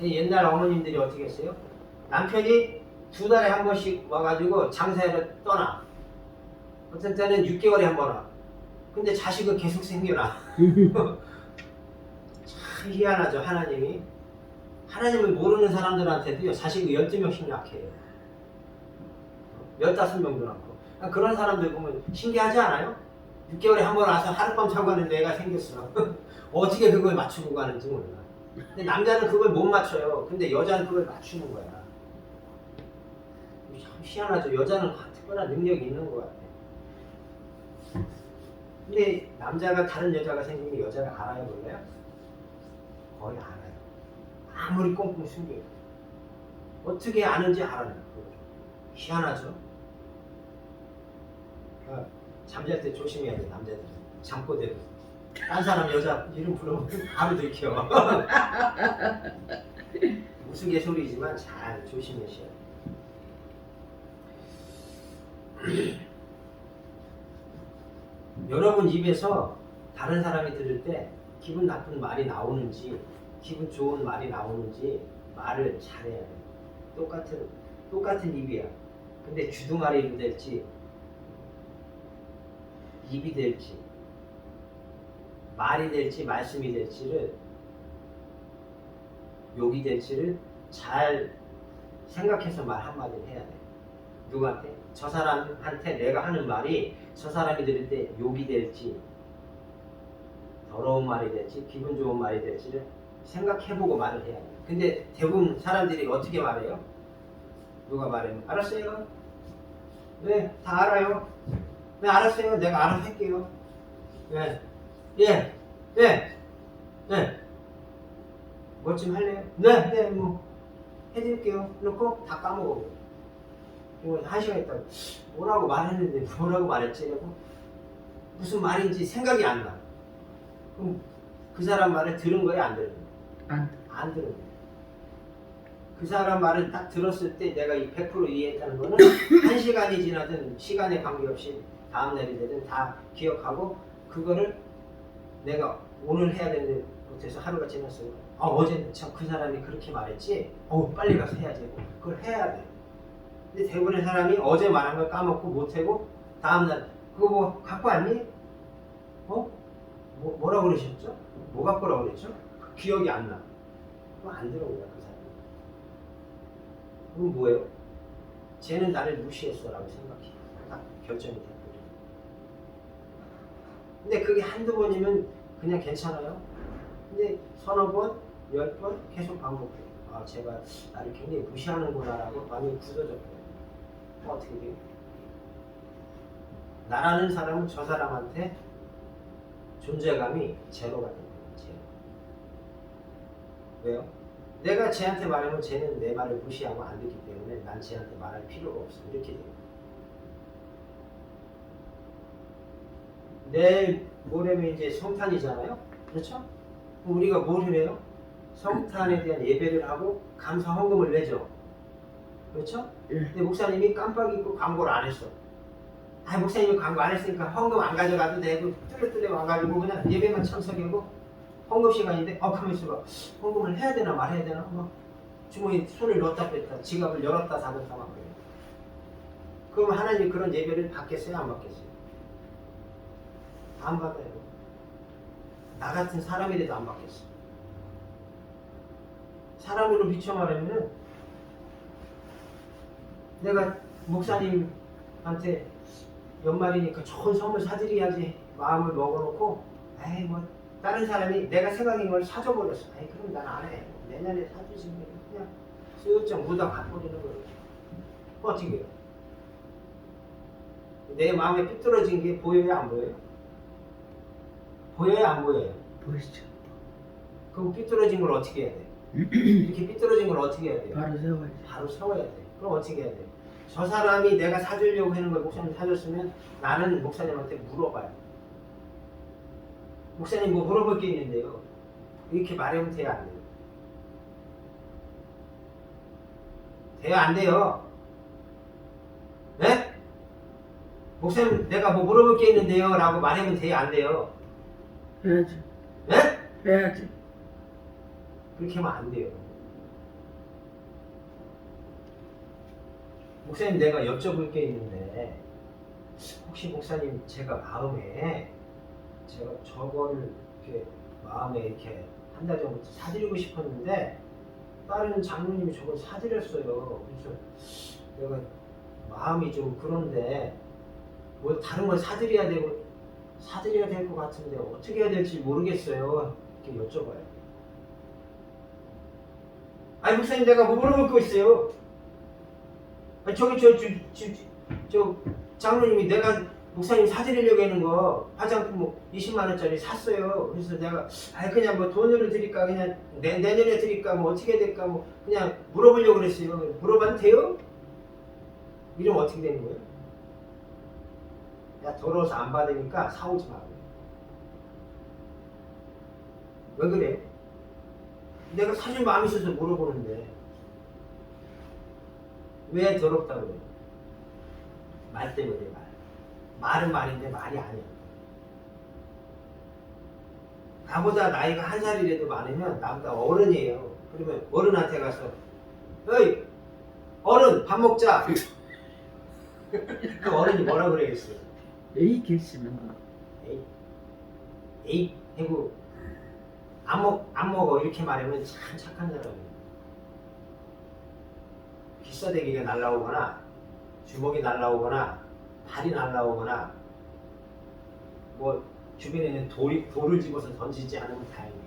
옛날 어머님들이 어떻게 했어요? 남편이 2달에 한 번씩 와가지고 장사를 떠나. 어떤 때는 6개월에 한 번 와. 근데 자식은 계속 생겨나. 참 희한하죠, 하나님이. 하나님을 모르는 사람들한테도요, 자식이 12명씩 낳게요. 15명도 낳고. 그런 사람들 보면 신기하지 않아요? 6개월에 한 번 와서 하룻밤 자고 가는 애가 생겼어. 어떻게 그걸 맞추고 가는지 몰라. 근데 남자는 그걸 못 맞춰요. 근데 여자는 그걸 맞추는 거야. 참 희한하죠. 여자는 특별한 능력이 있는 것 같아. 근데 남자가 다른 여자가 생기면 여자가 알아요, 몰라요? 거의 알아요. 아무리 꽁꽁 숨겨요. 어떻게 아는지 알아요. 희한하죠? 잠잘 때 조심해야 돼, 남자들. 잠꼬대로. 딴 사람 여자 이름 부르면 바로 들켜. 우스갯소리지만 잘 조심하셔야 돼. 여러분 입에서 다른 사람이 들을 때 기분 나쁜 말이 나오는지 기분 좋은 말이 나오는지 말을 잘해야 돼. 똑같은 입이야. 근데 주둥아리로 될지 입이 될지 말이 될지 말씀이 될지를 욕이 될지를 잘 생각해서 말 한마디를 해야 돼. 누구한테? 저 사람한테 내가 하는 말이 저 사람이 들을 때 욕이 될지 더러운 말이 될지 기분 좋은 말이 될지를 생각해보고 말을 해야 돼. 근데 대부분 사람들이 어떻게 말해요? 누가 말해요? 알았어요. 네, 다 알아요. 네, 알았어요. 내가 알아서 할게요. 네, 예, 네, 네. 뭐 좀 할래요? 네, 네, 뭐 해드릴게요. 놓고 다 까먹어. 이거 1시간 있다가 뭐라고 말했는데 뭐라고 말했지? 라고 무슨 말인지 생각이 안 나. 그럼 그 사람 말을 들은 거야, 안 들은 거야? 안 들은 거야. 그 사람 말을 딱 들었을 때 내가 100% 이해했다는 거는 1시간이 지나든 시간에 관계없이 다음날이 되든 다 기억하고 그거를 내가 오늘 해야 되는데 못해서 하루가 지났어요. 어제 참 그 사람이 그렇게 말했지? 빨리 가서 해야지. 그걸 해야 돼. 근데 대부분의 사람이 어제 말한 걸 까먹고 못하고 다음날 그거 뭐 갖고 왔니? 뭐라고 그러셨죠? 뭐 갖고 오라고 그랬죠? 기억이 안 나. 그거 안 들어온 거야, 그 사람이. 그건 뭐예요? 쟤는 나를 무시했어 라고 생각해. 딱 결정이 됐거든. 근데 그게 한두 번이면 그냥 괜찮아요. 근데 서너 번, 10번 계속 반복해. 제가 나를 굉장히 무시하는구나 라고 많이 굳어졌거든요. 어떻게 돼요? 나라는 사람은 저 사람한테 존재감이 제로가 되는 거예요. 제로. 왜요? 내가 쟤한테 말하면 쟤는 내 말을 무시하고 안 듣기 때문에 난 쟤한테 말할 필요가 없어. 이렇게 돼요. 내일 모레면 이제 성탄이잖아요. 그렇죠? 그럼 우리가 뭘 해요? 성탄에 대한 예배를 하고 감사 헌금을 내죠. 그렇죠? 근데 목사님이 깜빡 잊고 광고를 안 했어. 목사님이 광고 안 했으니까 헌금 안 가져가도 되고 뚫레뚫레 와가지고 그냥 예배만 참석하고 헌금 시간인데 가만 있어봐. 헌금을 해야 되나 말해야 되나? 막 주머니에 손을 넣었다 뺐다 지갑을 열었다 닫았다 막 그래요. 그럼 하나님이 그런 예배를 받겠어요? 안 받겠어요? 안 받아요. 나 같은 사람이라도 안 받겠어. 사람으로 비춰 말하면은 내가 목사님한테 연말이니까 좋은 선물 사드려야지 마음을 먹어놓고 뭐 다른 사람이 내가 생각인 걸 사줘버렸어. 그럼 난 안 해. 내년에 사주지. 그냥 슬쩍 묻어 가버리는 거예요. 어떻게 해요? 내 마음에 삐뚤어진 게 보여요? 안 보여요? 보여요? 안 보여요? 보이죠. 그럼 삐뚤어진 걸 어떻게 해야 돼? 이렇게 삐뚤어진 걸 어떻게 해야 돼요? 바로 세워야지. 바로 세워야 돼. 그럼 어떻게 해야 돼? 저 사람이 내가 사주려고 하는 걸 목사님 사줬으면 나는 목사님한테 물어봐요. 목사님 뭐 물어볼 게 있는데요. 이렇게 말하면 돼요? 안 돼요? 돼요? 안 돼요? 네? 목사님 내가 뭐 물어볼 게 있는데요 라고 말하면 돼요? 안 돼요? 해야지. 네? 해야지. 그렇게 하면 안 돼요. 목사님 내가 여쭤볼 게 있는데 혹시 목사님 제가 마음에 제가 저거를 이렇게 마음에 이렇게 한 달 전부터 사드리고 싶었는데 다른 장로님이 저걸 사드렸어요. 그래서 내가 마음이 좀 그런데 뭐 다른 걸 사드려야 될 것 같은데 어떻게 해야 될지 모르겠어요. 이렇게 여쭤봐요. 아니 목사님 내가 뭐 물어볼 거 있어요. 아니 저기 저 장로님이 내가 목사님 사드리려고 하는 거 화장품 20만 원짜리 샀어요. 그래서 내가 그냥 뭐 돈으로 드릴까 그냥 내년에 드릴까 뭐 어떻게 해야 될까 뭐 그냥 물어보려고 그랬어요. 물어봐도 돼요? 이러면 어떻게 되는 거예요? 야 더러워서 안 받으니까 사오지 마. 왜 그래? 내가 사줄 마음이 있어서 물어보는데 왜 더럽다고 그래? 말 때문에 말은 말인데 말이 아니야. 나보다 나이가 한 살이라도 많으면 나보다 어른이에요. 그러면 어른한테 가서 어이 어른 밥 먹자. 그 어른이 뭐라 그러겠어요? 에이 계시면 에이 해고 안 먹어 이렇게 말하면 참 착한 사람이에요. 기싸대기가 날라오거나 주먹이 날라오거나 발이 날라오거나 뭐 주변에는 돌을 집어서 던지지 않으면 다행이에요.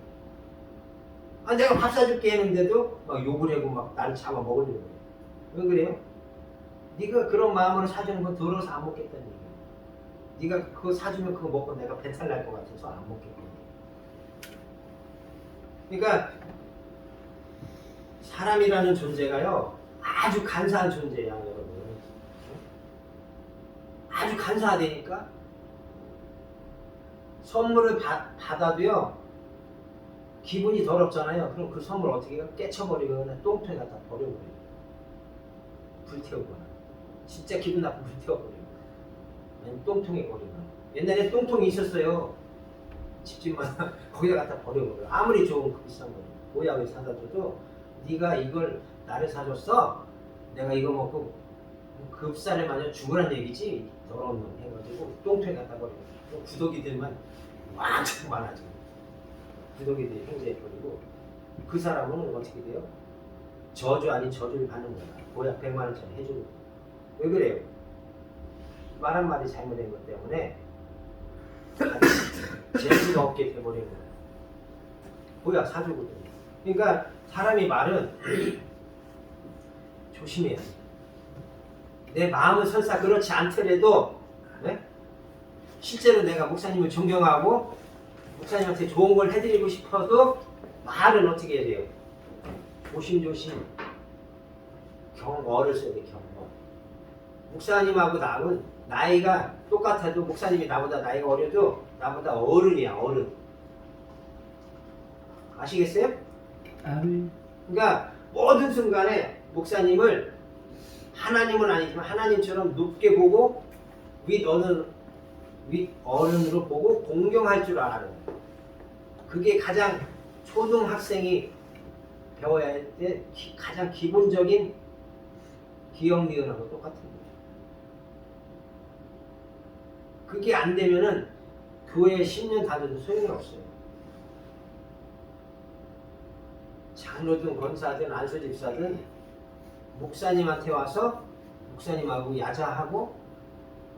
내가 밥 사줄게 했는데도 막 욕을 하고 막 나를 잡아 먹으려고 해요. 왜 그래요? 네가 그런 마음으로 사주는 건 더러워서 안 먹겠다는 얘기야. 네가 그거 사주면 그거 먹고 내가 배탈 날 것 같아서 안 먹겠다는 얘기야. 그러니까 사람이라는 존재가요 아주 간사한 존재야 여러분. 아주 간사하다니까. 선물을 받아도요 기분이 더럽잖아요. 그럼 그 선물 어떻게 해요? 깨쳐버리거나 똥통에 갖다 버려버려요. 불태우거나 진짜 기분 나쁘면 불태워버려요. 아니면 똥통에 버리거나. 옛날에 똥통이 있었어요. 집집마다 거기다 갖다 버려버려요. 아무리 좋은 그 비싼 거 모양을 사다 줘도 네가 이걸 나를 사줬어? 내가 이거 먹고 급살에 맞아 죽으란 얘기지. 더러운 놈 해가지고 똥통에 갖다 버리고 구더기들만 왕창 많아져. 구더기들이 행제해버리고 그 사람은 어떻게 돼요? 저주 아닌 저주를 받는 거야. 보약 100만 원짜리 해주고. 왜 그래요? 말 한마디 잘못된 것 때문에 재수가 없게 돼버린 거야. 보약 사주거든요. 그러니까 사람이 말은 조심해야 돼. 내 마음은 설사 그렇지 않더라도 네? 실제로 내가 목사님을 존경하고 목사님한테 좋은 걸 해드리고 싶어도 말은 어떻게 해야 돼요? 조심조심 경어를 써야 돼. 경어. 목사님하고 나하고는 나이가 똑같아도 목사님이 나보다 나이가 어려도 나보다 어른이야. 어른. 아시겠어요? 그러니까 모든 순간에 목사님을 하나님은 아니지만 하나님처럼 높게 보고 윗 어른으로 보고 공경할 줄 알아요. 그게 가장 초등학생이 배워야 할 때 가장 기본적인 기억 니은하고 똑같은 거예요. 그게 안 되면은 교회에 10년 다녀도 소용이 없어요. 장로든 권사든 안수집사든 목사님한테 와서 목사님하고 야자하고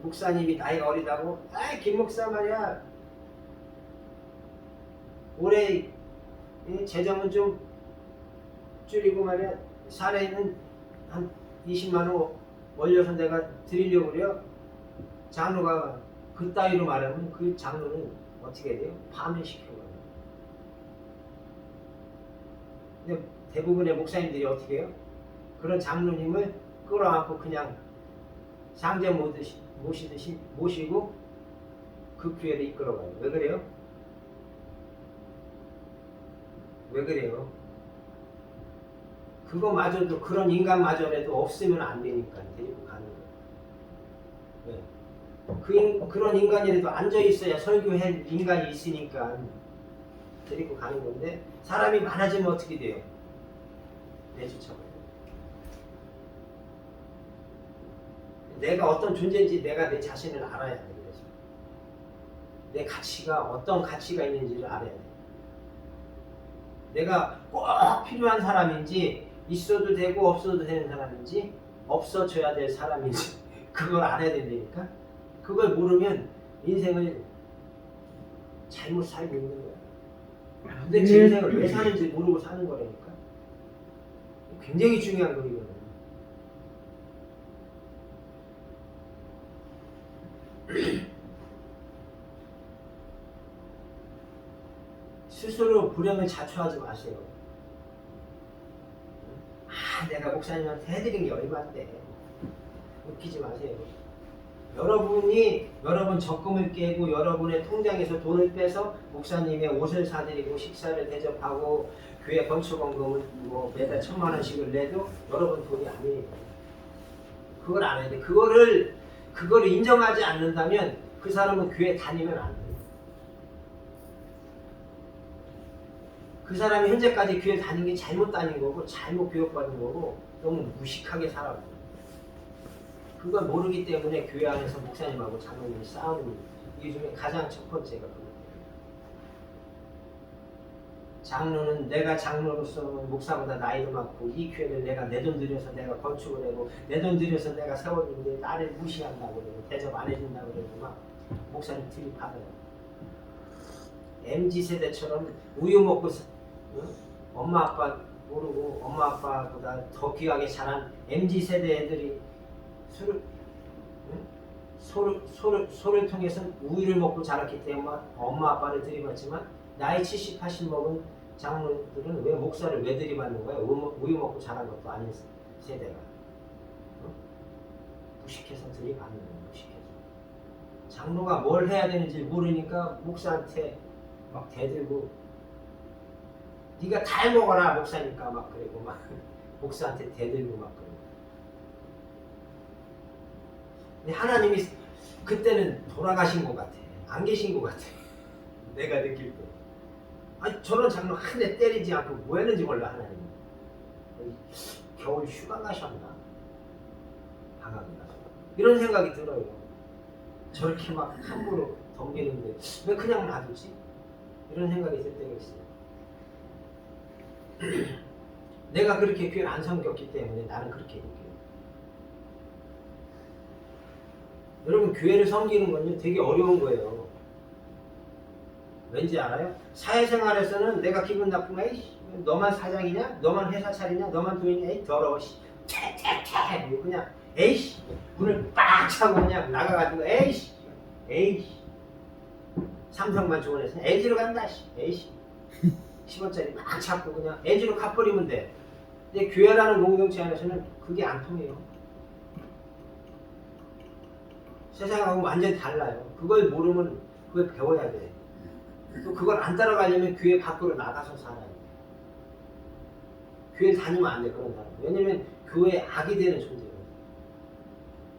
목사님이 나이가 어리다고 김 목사 말이야 올해 재정은 좀 줄이고 말이야 사례는 한 20만 원 올려서 내가 드리려고 그래요. 장로가 그 따위로 말하면 그 장로는 어떻게 해야 돼요? 파면시켜가요. 근데 대부분의 목사님들이 어떻게 해요? 그런 장로님을 끌어안고 그냥 상제 모시고 그 교회를 이끌어가요. 왜 그래요? 왜 그래요? 그거마저도 그런 인간마저라도 없으면 안 되니까 데리고 가는 거예요. 왜? 그런 인간이라도 앉아있어야 설교할 인간이 있으니까 데리고 가는 건데 사람이 많아지면 어떻게 돼요? 내쫓아버려요. 내가 어떤 존재인지 내가 내 자신을 알아야 돼. 그래서 내 가치가 어떤 가치가 있는지를 알아야 돼. 내가 꼭 필요한 사람인지 있어도 되고 없어도 되는 사람인지 없어져야 될 사람인지 그걸 알아야 된다니까. 그걸 모르면 인생을 잘못 살고 있는 거야. 근데 제 인생을 왜 사는지 모르고 사는 거라니까. 굉장히 중요한 거거든요. 스스로 불행을 자초하지 마세요. 내가 목사님한테 해드린 게 얼마인데. 웃기지 마세요. 여러분이 여러분 적금을 깨고 여러분의 통장에서 돈을 빼서 목사님의 옷을 사드리고 식사를 대접하고 교회 건축원금을 뭐 매달 1,000만 원씩을 내도 여러분 돈이 아니에요. 그걸 알아야 돼. 그거를 인정하지 않는다면 그 사람은 교회 다니면 안 돼요. 그 사람이 현재까지 교회 다닌 게 잘못 다닌 거고 잘못 교육받은 거고 너무 무식하게 살았고 그걸 모르기 때문에 교회 안에서 목사님하고 장로님이 싸우는 이게 중에 가장 첫 번째가 그거예요. 장로는 내가 장로로서 목사보다 나이도 많고 이 교회를 내가 내 돈 들여서 내가 건축을 하고 내 돈 들여서 내가 세웠는데 나를 무시한다고 그러고 대접 안 해준다고 그러고 막 목사님 들이받아요. MZ세대처럼 우유 먹고 엄마 아빠 모르고 엄마 아빠보다 더 귀하게 자란 MZ세대 애들이 소를 통해서 우유를 먹고 자랐기 때문에 엄마 아빠를 들이받지만 나이 70, 80 먹은 장로들은 왜 목사를 왜 들이받는 거야? 우유 먹고 자란 것도 아닌 세대가 무식해서 들이받는 거예요. 무식해서 장로가 뭘 해야 되는지 모르니까 목사한테 막 대들고 네가 다 해먹어라 목사니까 막 그리고 막 목사한테 대들고 막 그러고. 근데 하나님이 그때는 돌아가신 것 같아. 안 계신 것 같아. 내가 느낄 때. 아니 저런 장로 한 대 때리지 않고 뭐 했는지 몰라 하나님. 겨울 휴가 가셨나? 방학이라서. 이런 생각이 들어요. 저렇게 막 함부로 덤비는데 왜 그냥 놔두지? 이런 생각이 들 때가 있어요. 내가 그렇게 교회를 안 섬겼기 때문에 나는 그렇게 느껴요. 여러분 교회를 섬기는 건요 되게 어려운 거예요. 왠지 알아요? 사회생활에서는 내가 기분 나쁘면 에이 너만 사장이냐? 너만 회사 차리냐? 너만 돈이냐? 에이 더러워 퇴퇴퇴 그냥 에이씨 문을 빡 차고 그냥 나가가지고 에이씨 삼성만 좋은 회사 LG로 간다 에이씨 10원짜리 막 잡고 그냥 LG로 갚버리면 돼. 근데 교회라는 공동체 안에서는 그게 안 통해요. 세상하고 완전히 달라요. 그걸 모르면 그걸 배워야 돼. 또 그걸 안 따라가려면 교회 밖으로 나가서 살아야 돼. 교회 다니면 안 돼 그런 사람. 왜냐면 교회에 악이 되는 존재거든.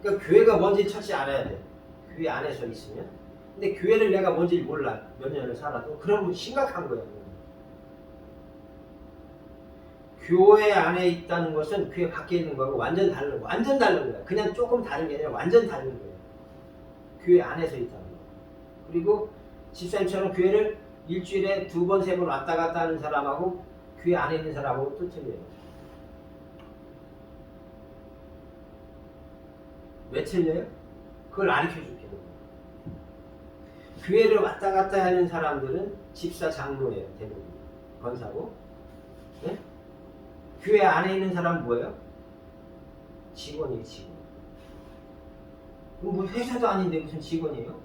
그러니까 교회가 뭔지 첫째 알아야 돼. 교회 안에서 있으면. 근데 교회를 내가 뭔지 몰라. 몇 년을 살아도 그러면 심각한 거야. 교회 안에 있다는 것은 교회 밖에 있는 거하고 완전 다른 거야. 완전 다른 거야. 그냥 조금 다른 게 아니라 완전 다른 거예요. 교회 안에서 있다는 거. 그리고 집사님처럼 교회를 일주일에 2번, 3번 왔다 갔다 하는 사람하고 교회 안에 있는 사람하고 또 틀려요. 왜 틀려요? 그걸 가르쳐줄게요. 교회를 왔다 갔다 하는 사람들은 집사 장로예요. 대부분. 권사고. 네? 교회 안에 있는 사람은 뭐예요? 직원이에요. 직원. 뭐 회사도 아닌데 무슨 직원이에요?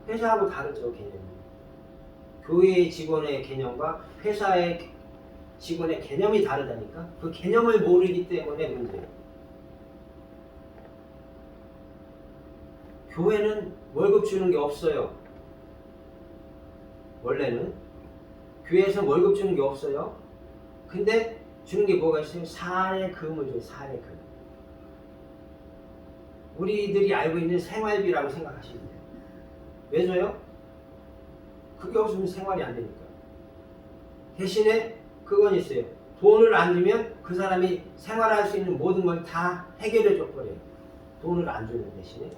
회사하고 다르죠. 개념이. 교회의 직원의 개념과 회사의 직원의 개념이 다르다니까. 그 개념을 모르기 때문에 문제예요. 교회는 월급 주는 게 없어요. 원래는 교회에서 월급 주는 게 없어요. 근데 주는 게 뭐가 있어요? 사례금을 줘요. 사례금. 우리들이 알고 있는 생활비라고 생각하시면 돼요. 왜 줘요? 그게 없으면 생활이 안 되니까. 대신에 그건 있어요. 돈을 안 주면 그 사람이 생활할 수 있는 모든 걸 다 해결해 줘 버려요. 돈을 안 주는 대신에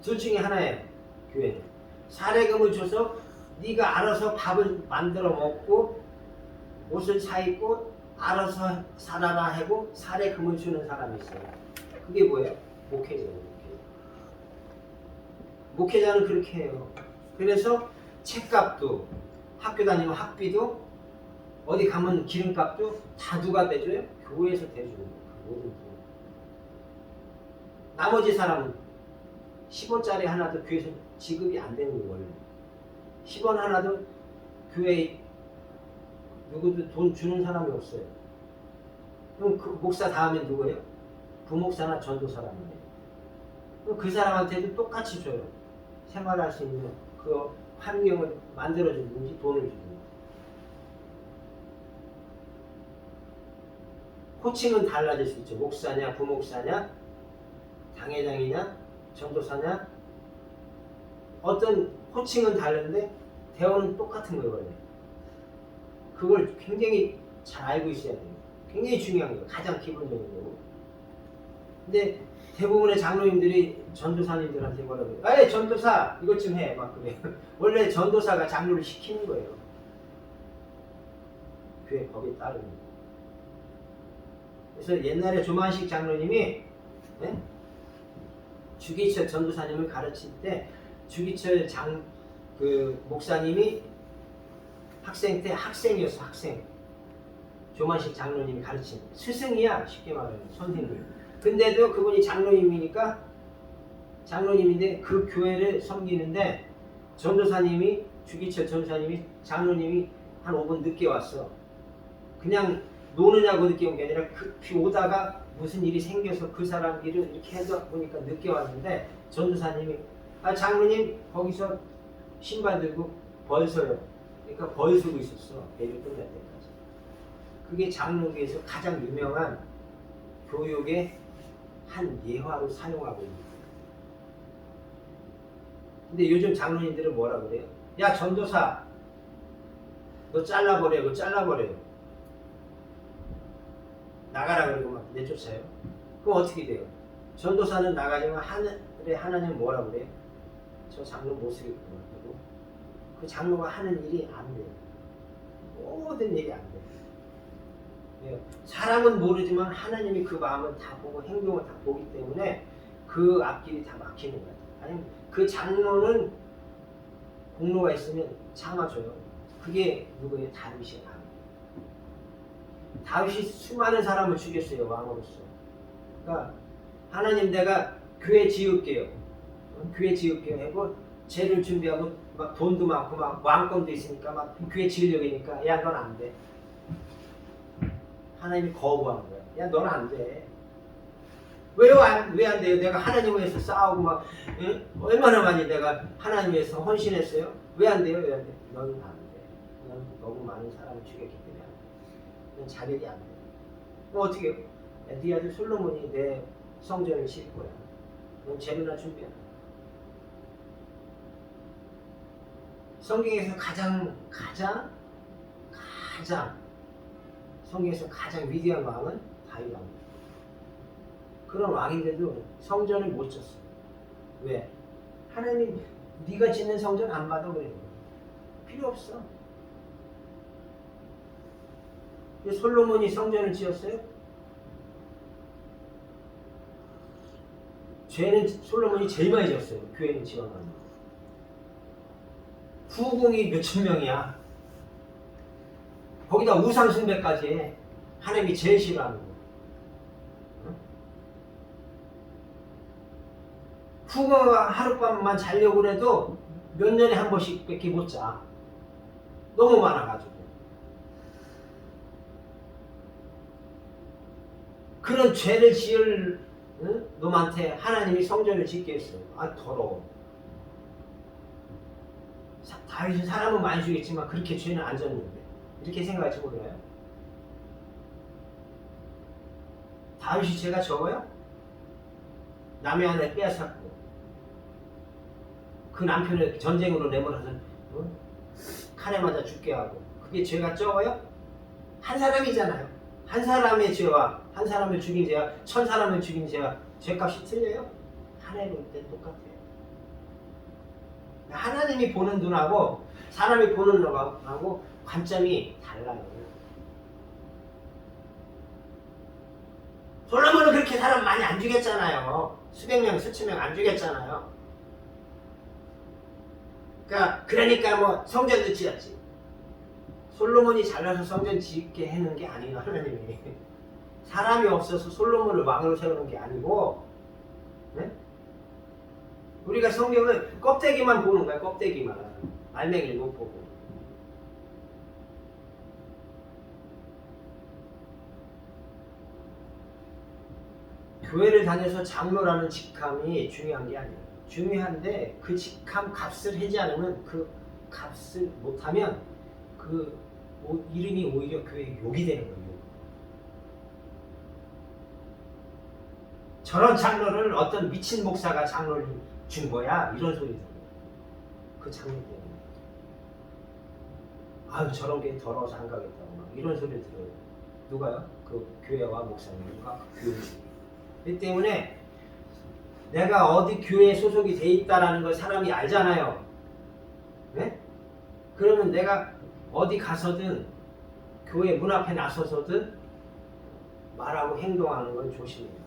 둘 중에 하나예요. 교회는 사례금을 줘서 네가 알아서 밥을 만들어 먹고 옷을 사 입고 알아서 살아라 하고 사례금을 주는 사람이 있어요. 그게 뭐예요? 목회자예요. 목회자는 그렇게 해요. 그래서 책값도 학교 다니면 학비도 어디 가면 기름값도 다 누가 대줘요? 교회에서 대주는 거예요. 모든 돈. 나머지 사람은 10원짜리 하나도 교회에서 지급이 안 되는 거예요. 원래 10원 하나도 교회에 누구도 돈 주는 사람이 없어요. 그럼 그 목사 다음에 누구예요? 부목사나 전도사람이에요. 그럼 그 사람한테도 똑같이 줘요. 생활할 수 있는 그 환경을 만들어주든지 돈을 주든지. 호칭은 달라질 수 있죠. 목사냐, 부목사냐, 당회장이냐, 전도사냐. 어떤 호칭은 다른데 대원은 똑같은 거예요. 원래. 그걸 굉장히 잘 알고 있어야 돼요. 굉장히 중요한 거예요. 가장 기본적인 거고. 근데 대부분의 장로님들이 전도사님들한테 뭐라고 해요? 아예 전도사 이것 좀 해. 막 그래요. 원래 전도사가 장로를 시키는 거예요. 교회 법에 따르는. 그래서 옛날에 조만식 장로님이 주기철 전도사님을 가르칠 때 주기철 그 목사님이 학생 때 학생이었어. 학생. 조만식 장로님이 가르친 스승이야. 쉽게 말하면 선생님. 근데도 그분이 장로님이니까 장로님인데 그 교회를 섬기는데 전도사님이 주기철 전도사님이 장로님이 한 5분 늦게 왔어. 그냥 노느냐고 늦게 온 게 아니라 급히 오다가 무슨 일이 생겨서 그 사람 일을 이렇게 해서 보니까 늦게 왔는데 전도사님이 장로님 거기서 신발 들고 벌 서요. 그러니까 벌 서고 있었어. 예를 끝날 때까지. 그게 장로교에서 가장 유명한 교육의 한 예화로 사용하고 있는 거예요. 근데 요즘 장로님들은 뭐라 그래요? 야 전도사 너 잘라버려. 너 잘라버려요. 나가라 그러고 막 내쫓아요. 그럼 어떻게 돼요? 전도사는 나가지만 하늘에 하나님 뭐라 그래요? 저 장로 못 쓰겠구나 하고 그 장로가 하는 일이 안 돼요. 모든 일이 안 돼요. 사람은 모르지만 하나님이 그 마음을 다 보고 행동을 다 보기 때문에 그 앞길이 다 막히는 거예요. 아니면 그 장로는 공로가 있으면 참아줘요. 그게 누구예요? 다윗이에요. 다윗이 수많은 사람을 죽였어요. 왕으로서. 그러니까 하나님 내가 교회 지을게요. 교회 지을게요 하고 죄를 준비하고 막 돈도 많고 막 왕권도 있으니까 막 교회 지으려고 하니까 야 넌 안 돼. 하나님이 거부하는 거야. 야 넌 안 돼. 왜 안 돼요? 내가 하나님 위해서 싸우고 막 얼마나 많이 내가 하나님 위해서 헌신했어요? 왜 안 돼요? 왜 안 돼? 넌 안 돼. 넌 너무 많은 사람을 죽였기 때문에 안 돼. 넌 자격이 안 돼. 그럼 어떻게 해요? 네 아들 솔로몬이 내 성전을 칠 거야. 넌 재료나 준비하라. 성경에서 가장 성경에서 가장 위대한 왕은 다윗 왕입니다. 그런 왕인데도 성전을 못 쳤어. 왜? 하나님 네가 짓는 성전 안 받아 그래요. 필요 없어. 솔로몬이 성전을 지었어요? 죄는 솔로몬이 제일 많이 지었어요. 교회는 지어놨는 거. 후궁이 몇천 명이야. 거기다 우상숭배까지 해. 하나님이 제일 싫어하는 거. 후궁가 하룻밤만 자려고 해도 몇 년에 한 번씩 밖에 못 자. 너무 많아가지고. 그런 죄를 지을 놈한테 하나님이 성전을 짓게 했어요. 아 더러워. 다윗은 사람은 많이 죽였지만 그렇게 죄는 안 졌는데 이렇게 생각할지 몰라요? 다윗이 죄가 적어요? 남의 아내 빼앗았고 그 남편을 전쟁으로 내몰아서 칼에 맞아 죽게 하고 그게 죄가 적어요? 한 사람이잖아요. 한 사람의 죄와 한 사람을 죽인 죄와 1000사람을 죽인 죄와 죄값이 틀려요? 하나님 볼 때 똑같아요. 하나님이 보는 눈하고 사람이 보는 눈하고 관점이 달라요. 솔로몬은 그렇게 사람 많이 안 죽였잖아요. 수백 명, 수천 명 안 죽였잖아요. 그러니까 뭐 성전도 지었지. 솔로몬이 잘나서 성전 짓게 해놓은 게 아니에요. 하나님이. 사람이 없어서 솔로몬을 왕으로 세우는 게 아니고, 네? 우리가 성경은 껍데기만 보는 거야. 껍데기만. 알맹이를 못 보고. 교회를 다녀서 장로라는 직함이 중요한 게 아니에요. 중요한데 그 직함 값을 하지 않으면, 그 값을 못하면 그 이름이 오히려 교회에 욕이 되는 거예요. 저런 장로를 어떤 미친 목사가 장로를 준 거야, 이런 소리 들어요. 그 장로 때문에. 아유, 저런 게 더러워서 안 가겠다고 막 이런 소리 들어요. 누가요? 그 교회와 목사님과 교회. 이 때문에 내가 어디 교회에 소속이 돼 있다라는 걸 사람이 알잖아요. 네? 그러면 내가 어디 가서든 교회 문 앞에 나서서든 말하고 행동하는 건 조심해요.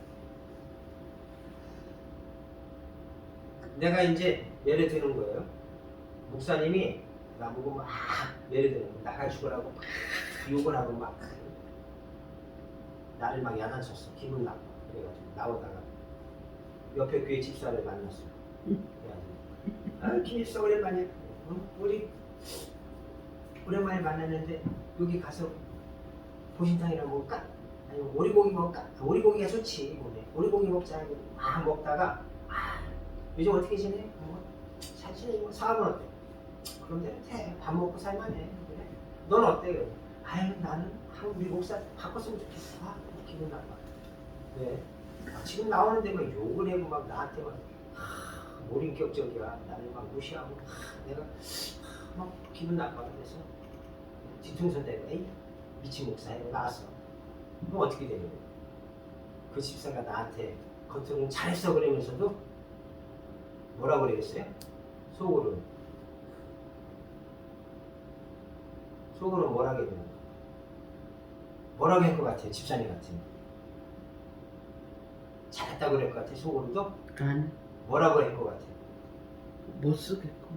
내가 이제 예를 드는 거예요. 목사님이 나보고 막 예를 들면 나가 죽으라고 막 욕을 하고 막 나를 막 야단쳤어. 기분 나빠. 그래가지고 나오다가 옆에 교회 집사를 만났어. 김일성 오랜만에 우리 오랜만에 만났는데 여기 가서 보신탕이나 먹을까? 아니면 오리고기 먹을까? 오리고기가 좋지. 오리고기 먹자. 막 먹다가 요즘 어떻게 지내? 잘 지내고 사업은 어때? 그럼 내가 돼. 밥 먹고 살만해. 그래? 넌 어때? 그래? 아유, 나는 우리 목사 바꿨으면 좋겠어. 기분 나빠. 왜? 지금 나오는데 막 욕을 해고 막 나한테 막 몰인격적이야. 나를 막 무시하고 내가 막 기분 나빠. 그래서 뒤통수 대고 에이 미친 목사에 나왔어. 그럼 어떻게 되는 거야? 그 집사가 나한테 겉으로는 잘했어 그러면서도 뭐라고 그러겠어요? 속으로는 뭐라고 해야 되나? 뭐라고 할 것 같아요? 집사님 같으면 잘했다고 그럴 것 같아요? 속으로도? 아니, 뭐라고 할 것 같아요? 못 쓰겠고.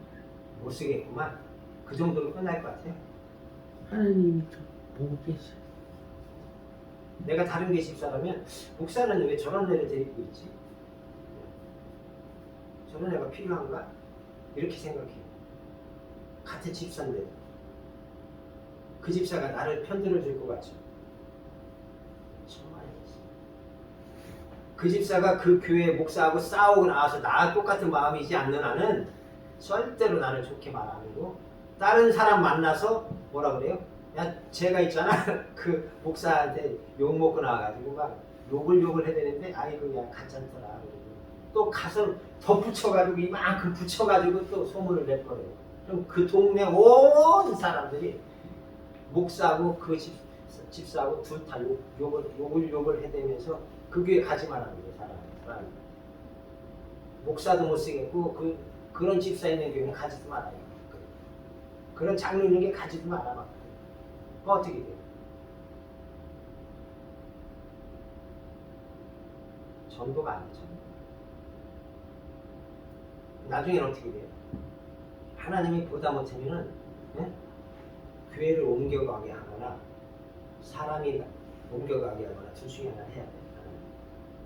못 쓰겠구만. 그 정도로 끝날 것 같아요? 하나님이 더 보고 계세요. 내가 다른 게 집사라면 목사는 왜 저런 애를 데리고 있지? 저런 애가 필요한가? 이렇게 생각해요. 같은 집사인데 그 집사가 나를 편들어 줄 것 같죠? 정말 그 집사가 그 교회 목사하고 싸우고 나와서 나와 똑같은 마음이지 않는 한은 절대로 나를 좋게 말 안 하고 다른 사람 만나서 뭐라 그래요? 야, 제가 있잖아. 그 목사한테 욕 먹고 나와가지고 막 욕을 해야 되는데 아이고 야 괜찮더라. 또 가서 더 붙여가지고 이만큼 붙여가지고 또 소문을 낼 거예요. 그럼 그 동네 온 사람들이 목사하고 그 집사하고 둘 다 욕을 해대면서 그 교회 가지 말라는 거예요. 사람. 목사도 못 쓰겠고 그런 집사 있는 교회는 가지도 말아요. 그런 장로 있는 게 가지도 말아. 막. 어떻게 돼요? 전도가 아니죠. 나중에는 어떻게 돼요? 하나님이 보다 못하면은 교회를 옮겨가게 하거나 사람이 옮겨가게 하거나 둘 중에 하나 해야 돼요.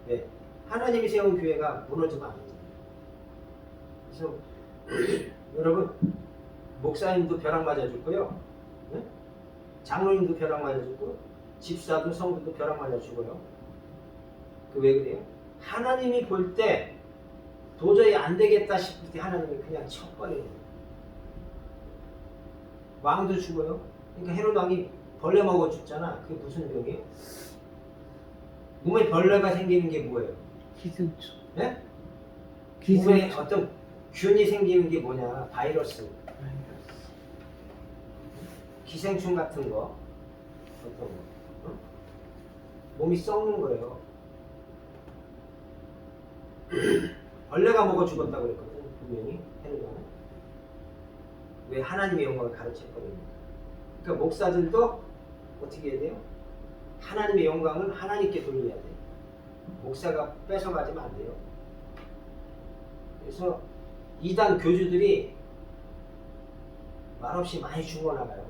왜? 하나님이 세운 교회가 무너지면 안 돼요. 그래서 여러분 목사님도 벼락 맞아주고요, 장로님도 벼락 맞아주고 집사도 성도도 벼락 맞아주고요. 왜 그래요? 하나님이 볼 때 도저히 안 되겠다 싶을 때 하나님이 그냥 쳐버려요. 왕도 죽어요. 그러니까 헤롯 왕이 벌레 먹어 죽잖아. 그게 무슨 병이에요? 몸에 벌레가 생기는 게 뭐예요? 기생충. 네? 기생충. 몸에 어떤 균이 생기는 게 뭐냐? 바이러스. 기생충 같은 거. 어떤 거. 응? 몸이 썩는 거예요. 벌레가 먹어 죽었다고 그랬거든. 분명히 헤로다는. 왜 하나님의 영광을 가르쳤거든요. 그러니까 목사들도 어떻게 해야 돼요? 하나님의 영광을 하나님께 돌려야 돼요. 목사가 뺏어가지면 안 돼요. 그래서 이단 교주들이 말없이 많이 죽어나가요.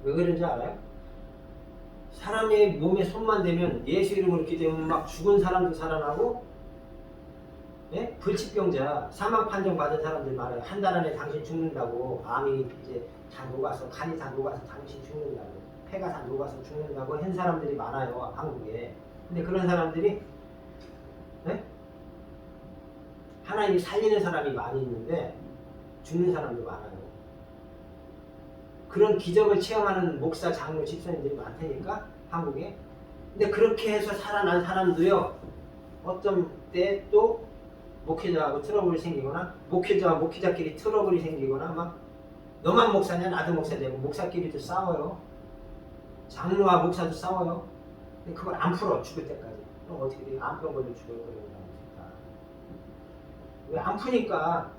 왜 그런지 알아요? 사람의 몸에 손만 대면 예수 이름으로 기도하면 막 죽은 사람도 살아나고, 예? 불치병자 사망 판정 받은 사람들 많아요. 한 달 안에 당신 죽는다고, 암이 이제 다 녹아서, 간이 다 녹아서 당신 죽는다고, 폐가 다 녹아서 죽는다고 한 사람들이 많아요, 한국에. 근데 그런 사람들이, 예? 하나님이 살리는 사람이 많이 있는데 죽는 사람도 많아요. 그런 기적을 체험하는 목사, 장로, 집사님들이 많다니까, 한국에. 근데 그렇게 해서 살아난 사람도요, 어떤 때 또 목회자하고 트러블이 생기거나, 목회자와 목회자끼리 트러블이 생기거나, 막 너만 목사냐 나도 목사 되고 목사끼리도 싸워요. 장로와 목사도 싸워요. 근데 그걸 안 풀어, 죽을 때까지. 그럼 어떻게 돼요? 암병 걸려 죽어버리는 거니까. 왜 안 푸니까?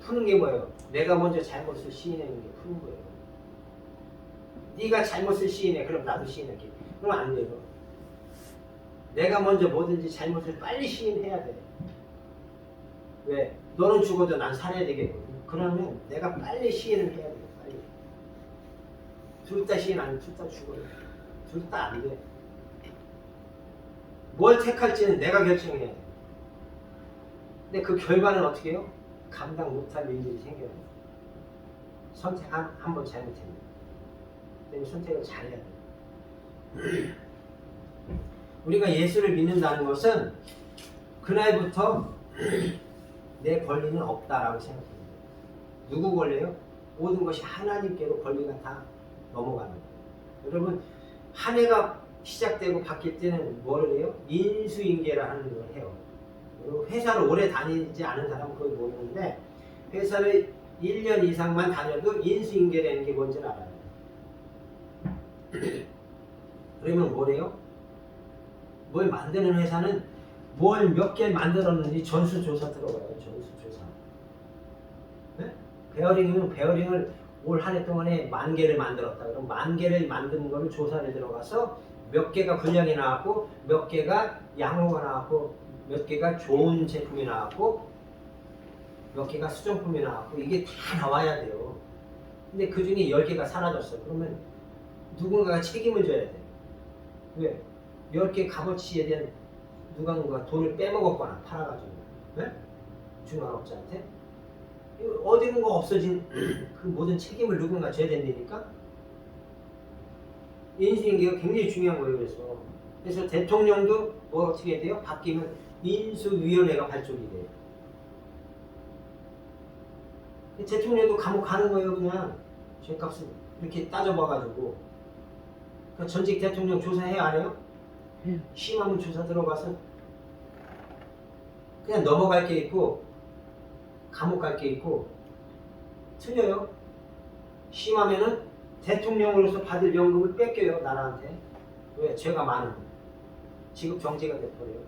푸는 게 뭐예요? 내가 먼저 잘못을 시인하는 게 푸는 거예요. 네가 잘못을 시인해. 그럼 나도 시인할게. 그럼 안 돼요. 내가 먼저 뭐든지 잘못을 빨리 시인해야 돼. 왜? 너는 죽어도 난 살아야 되겠거든. 그러면 내가 빨리 시인을 해야 돼. 빨리. 둘 다 시인 안 해. 둘 다 죽어요. 둘 다 안 돼. 뭘 택할지는 내가 결정해야 돼. 근데 그 결과는 어떻게 해요? 감당 못할 일들이 생겨요. 선택 한 번 잘못했는데. 그래서 선택을 잘해야 돼. 우리가 예수를 믿는다는 것은 그날부터 내 권리는 없다라고 생각합니다. 누구 권리예요? 모든 것이 하나님께로 권리가 다 넘어가는 거예요. 여러분, 한 해가 시작되고 바뀔 때는 뭐를 해요? 인수인계라는 걸 해요. 그리고 회사를 오래 다니지 않은 사람은 그걸 모르는데, 회사를 1년 이상만 다녀도 인수인계라는 게 뭔지 알아요. 그러면 뭐래요? 뭘 만드는 회사는 뭘 몇 개 만들었는지 전수조사 들어가요. 전수조사. 네? 베어링이면 베어링을 올 한 해 동안에 10,000개를 만들었다. 그럼 10,000개를 만드는 거를 조사를 들어가서 몇 개가 불량이 나왔고, 몇 개가 양호가 나왔고, 몇 개가 좋은 제품이 나왔고, 몇 개가 수정품이 나왔고, 이게 다 나와야 돼요. 근데 그 중에 10개가 사라졌어. 그러면 누군가가 책임을 져야 돼. 왜? 10개 값어치에 대한 누군가 돈을 빼먹었거나 팔아가지고, 네? 중앙업자한테 어디론가 없어진 그 모든 책임을 누군가 져야 된다니까. 인수인계가 굉장히 중요한 거예요. 그래서 대통령도 뭐 어떻게 해야 돼요? 바뀌면 인수위원회가 발족이 돼요. 대통령도 감옥 가는 거예요. 그냥 죄값을 이렇게 따져봐가지고. 그러니까 전직 대통령 조사해야 안 해요? 심하면 조사 들어가서 그냥 넘어갈 게 있고 감옥 갈 게 있고. 틀려요. 심하면은 대통령으로서 받을 연금을 뺏겨요, 나라한테. 왜? 죄가 많은 거예요. 지급 정지가 돼버려요.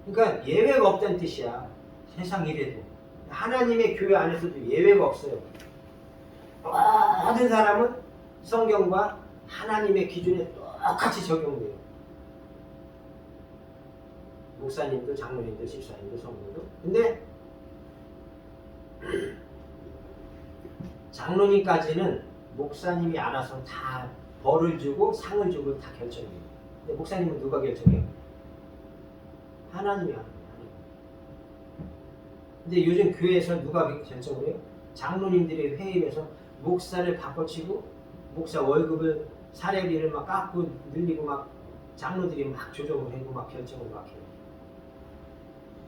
그러니까 예외가 없다는 뜻이야. 세상 일에도. 하나님의 교회 안에서도 예외가 없어요. 모든 사람은 성경과 하나님의 기준에 똑같이 적용돼요. 목사님도, 장로님도, 집사님도, 성도도. 근데 장로님까지는 목사님이 알아서 다 벌을 주고 상을 주고 다 결정해요. 근데 목사님은 누가 결정해요? 하나님이 하는 거예요. 근데 요즘 교회에서 누가 결정을 해요? 장로님들이 회의에서 목사를 바꿔치고 목사 월급을 사례비를 막 깎고 늘리고 막 장로들이 막 조정을 하고 막 결정을 막 해요.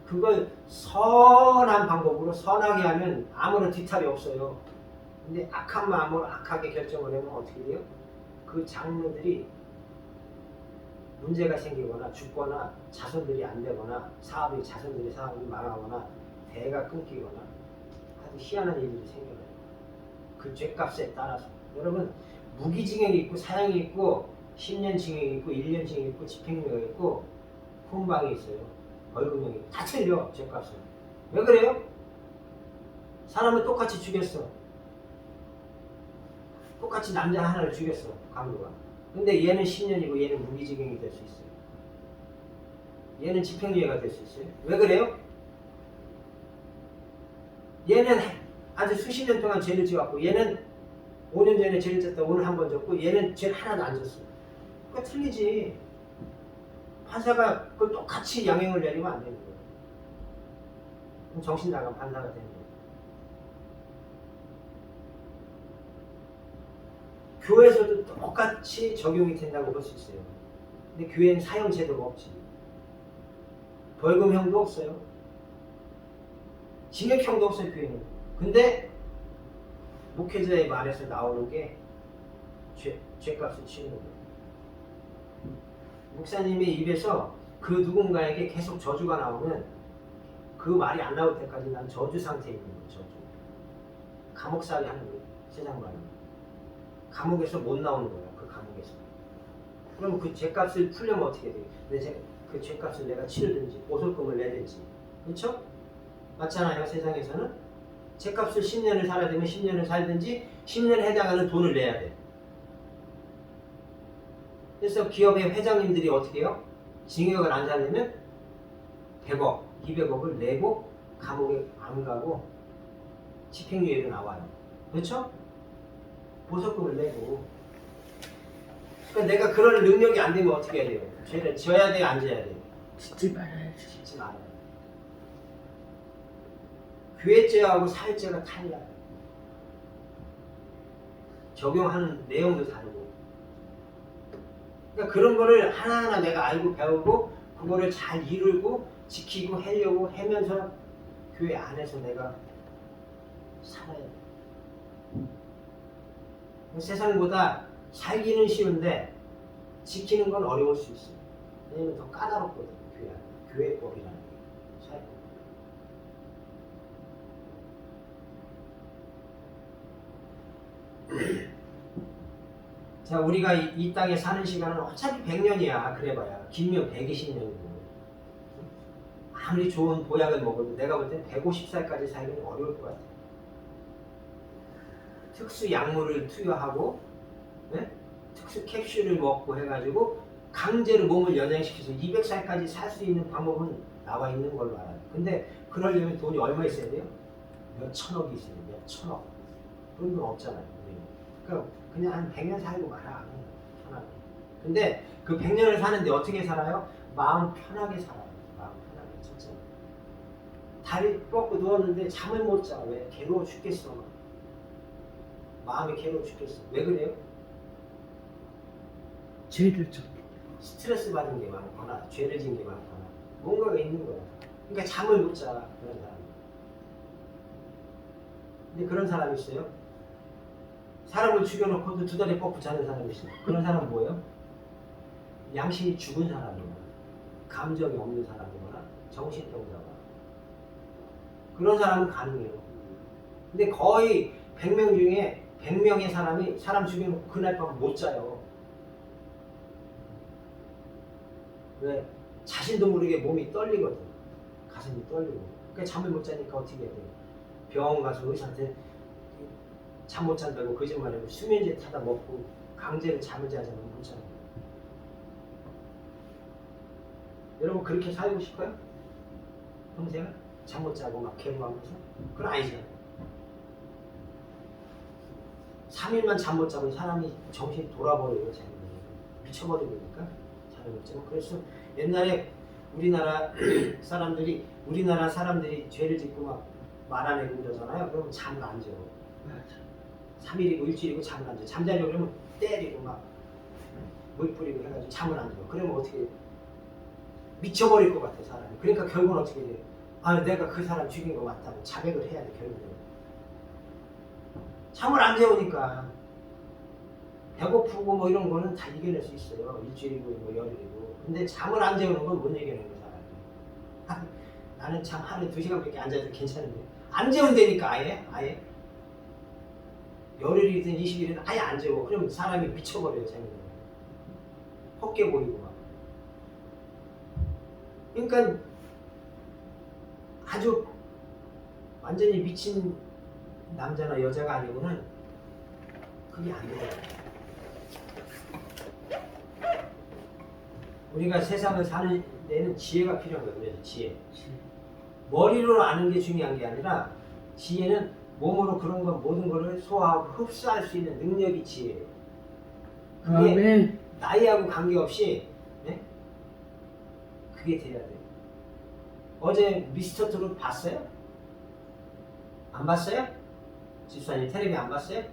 그걸 선한 방법으로 선하게 하면 아무런 뒤탈이 없어요. 근데 악한 마음으로 악하게 결정을 하면 어떻게 돼요? 그 장로들이 문제가 생기거나 죽거나 자손들이 안 되거나 자손들이 사업이 망하거나 대가 끊기거나 아주 희한한 일들이 생겨나요. 그 죄값에 따라서. 여러분, 무기징역이 있고 사형이 있고 10년 징역이 있고 1년 징역이 있고 집행유예가 있고 훈방이 있어요. 벌금형이 다 틀려 죄값은. 왜 그래요? 사람을 똑같이 죽였어. 똑같이 남자 하나를 죽였어 강도가. 근데 얘는 10년이고 얘는 무기징역이 될 수 있어요. 얘는 집행유예가 될 수 있어요. 왜 그래요? 얘는 아주 수십 년 동안 죄를 지었고 얘는 5년 전에 죄를 졌다 오늘 한 번 졌고 얘는 죄를 하나도 안 졌어. 그거 틀리지. 판사가 그걸 똑같이 양형을 내리면 안 되는 거예요. 그럼 정신 나간 판사가 되는 거예요. 교회에서도 똑같이 적용이 된다고 볼 수 있어요. 근데 교회는 사형 제도가 없지. 벌금형도 없어요. 징역형도 없어요, 교회는. 근데 목회자의 말에서 나오는 게 죄값을 치르는 거예요. 목사님의 입에서 그 누군가에게 계속 저주가 나오면 그 말이 안 나올 때까지 난 저주 상태에 있는 거예요. 저주. 감옥살이 하는 거예요. 세상 말로. 감옥에서 못 나오는 거야. 그 감옥에서. 그럼 그 죄값을 풀려면 어떻게 돼요? 그 죄값을 내가 치르든지 보석금을 내든지. 그렇죠? 맞잖아요. 세상에서는. 죄값을 10년을 살아야 되면 10년을 살든지 10년에 해당하는 돈을 내야 돼. 그래서 기업의 회장님들이 어떻게 해요? 징역을 안 살려면 100억, 200억을 내고 감옥에 안 가고 집행유예로 나와요. 그렇죠? 보석금을 내고. 그러니까 내가 그런 능력이 안 되면 어떻게 해야 돼요? 죄를 지어야 돼요? 안 지어야 돼요? 짓지 말아야지. 짓지 말아요. 교회죄하고 사회죄가 달라요. 적용하는 내용도 다르고. 그러니까 그런 거를 하나하나 내가 알고 배우고 그거를 잘 이루고 지키고 하려고 하면서 교회 안에서 내가 살아야 돼. 세상보다 살기는 쉬운데 지키는 건 어려울 수 있어요. 왜냐면 더 까다롭거든요. 교회법이라는 게. 사회법. 자, 우리가 이 땅에 사는 시간은 어차피 100년이야. 그래봐야. 길면 120년이고. 아무리 좋은 보약을 먹어도 내가 볼 땐 150살까지 살기는 어려울 것 같아. 특수 약물을 투여하고, 네? 특수 캡슐을 먹고 해가지고 강제로 몸을 연장시켜서 200살까지 살 수 있는 방법은 나와 있는 걸로 알아요. 근데 그러려면 돈이 얼마 있어야 돼요? 몇 천억이 있어야 돼요. 몇 천억. 그런 돈 없잖아요. 그러니까 그냥 한 100년 살고 가라. 편하게. 근데 그 100년을 사는데 어떻게 살아요? 마음 편하게 살아요. 마음 편하게. 진짜. 다리 뻗고 누웠는데 잠을 못 자. 왜? 괴로워 죽겠어. 마음이 괴로워 죽겠어. 왜 그래요? 죄를 좀. 스트레스 받은 게 많거나 죄를 진 게 많거나 뭔가가 있는 거야. 그러니까 잠을 못 자. 그런 사람. 근데 그런 사람이 있어요. 사람을 죽여놓고도 두 다리 뻗고 자는 사람이 있어요. 그런 사람은 뭐예요? 양심이 죽은 사람이거나 감정이 없는 사람이거나 정신병자거나 그런 사람은 가능해요. 근데 거의 100명 중에 100명의 사람이 사람 죽여놓고 그날 밤 못 자요. 왜? 자신도 모르게 몸이 떨리거든. 가슴이 떨리고. 그러니까 잠을 못 자니까 어떻게 해야 돼요? 병원 가서 의사한테 잠 못 잔다고 거짓말하고 수면제 타다 먹고 강제로 잠을 자자면 못 자요. 여러분 그렇게 살고 싶어요? 평생 잠 못 자고 막 괴로워하면서? 그건 아니잖아요. 3일만 잠 못 자고 사람이 정신이 돌아버려요. 미쳐버리니까 잠을 못 자고. 그래서 옛날에 우리나라 사람들이 죄를 짓고 막 말아내고 그러잖아요. 그러면 잠을 안 자요. 맞아. 3일이고 일주일이고 잠을 안 자요. 잠자려고 그러면 때리고 막 물 뿌리고 해가지고 잠을 안 자요. 그러면 어떻게 해요? 미쳐버릴 것 같아 사람이. 그러니까 결국은 어떻게 돼요? 아 내가 그 사람 죽인 거 맞다고 자백을 해야 돼 결국은. 잠을 안 재우니까 배고프고 뭐 이런 거는 다 이겨낼 수 있어요. 일주일이고 뭐 열흘이고. 근데 잠을 안 재우는 건 못 이겨내는 거야 사람이. 나는 참 하루에 2시간밖에 안 자도 괜찮은데 안 재운다니까 아예 열흘이든 20일이든 아예 안 재워. 그럼 사람이 미쳐버려요 재우는. 무섭게 보이고 막. 그러니까 아주 완전히 미친 남자나 여자가 아니고는 그게 안 돼요. 우리가 세상을 사는 데는 지혜가 필요한 거예요. 그래서 지혜. 머리로 아는 게 중요한 게 아니라 지혜는 몸으로 그런 거 모든 거를 소화하고 흡수할 수 있는 능력이 지혜예요. 그게 아멘. 나이하고 관계없이 네? 그게 돼야 돼요. 어제 미스터 트롯 봤어요? 안 봤어요? 집사님 텔레비 안 봤어요?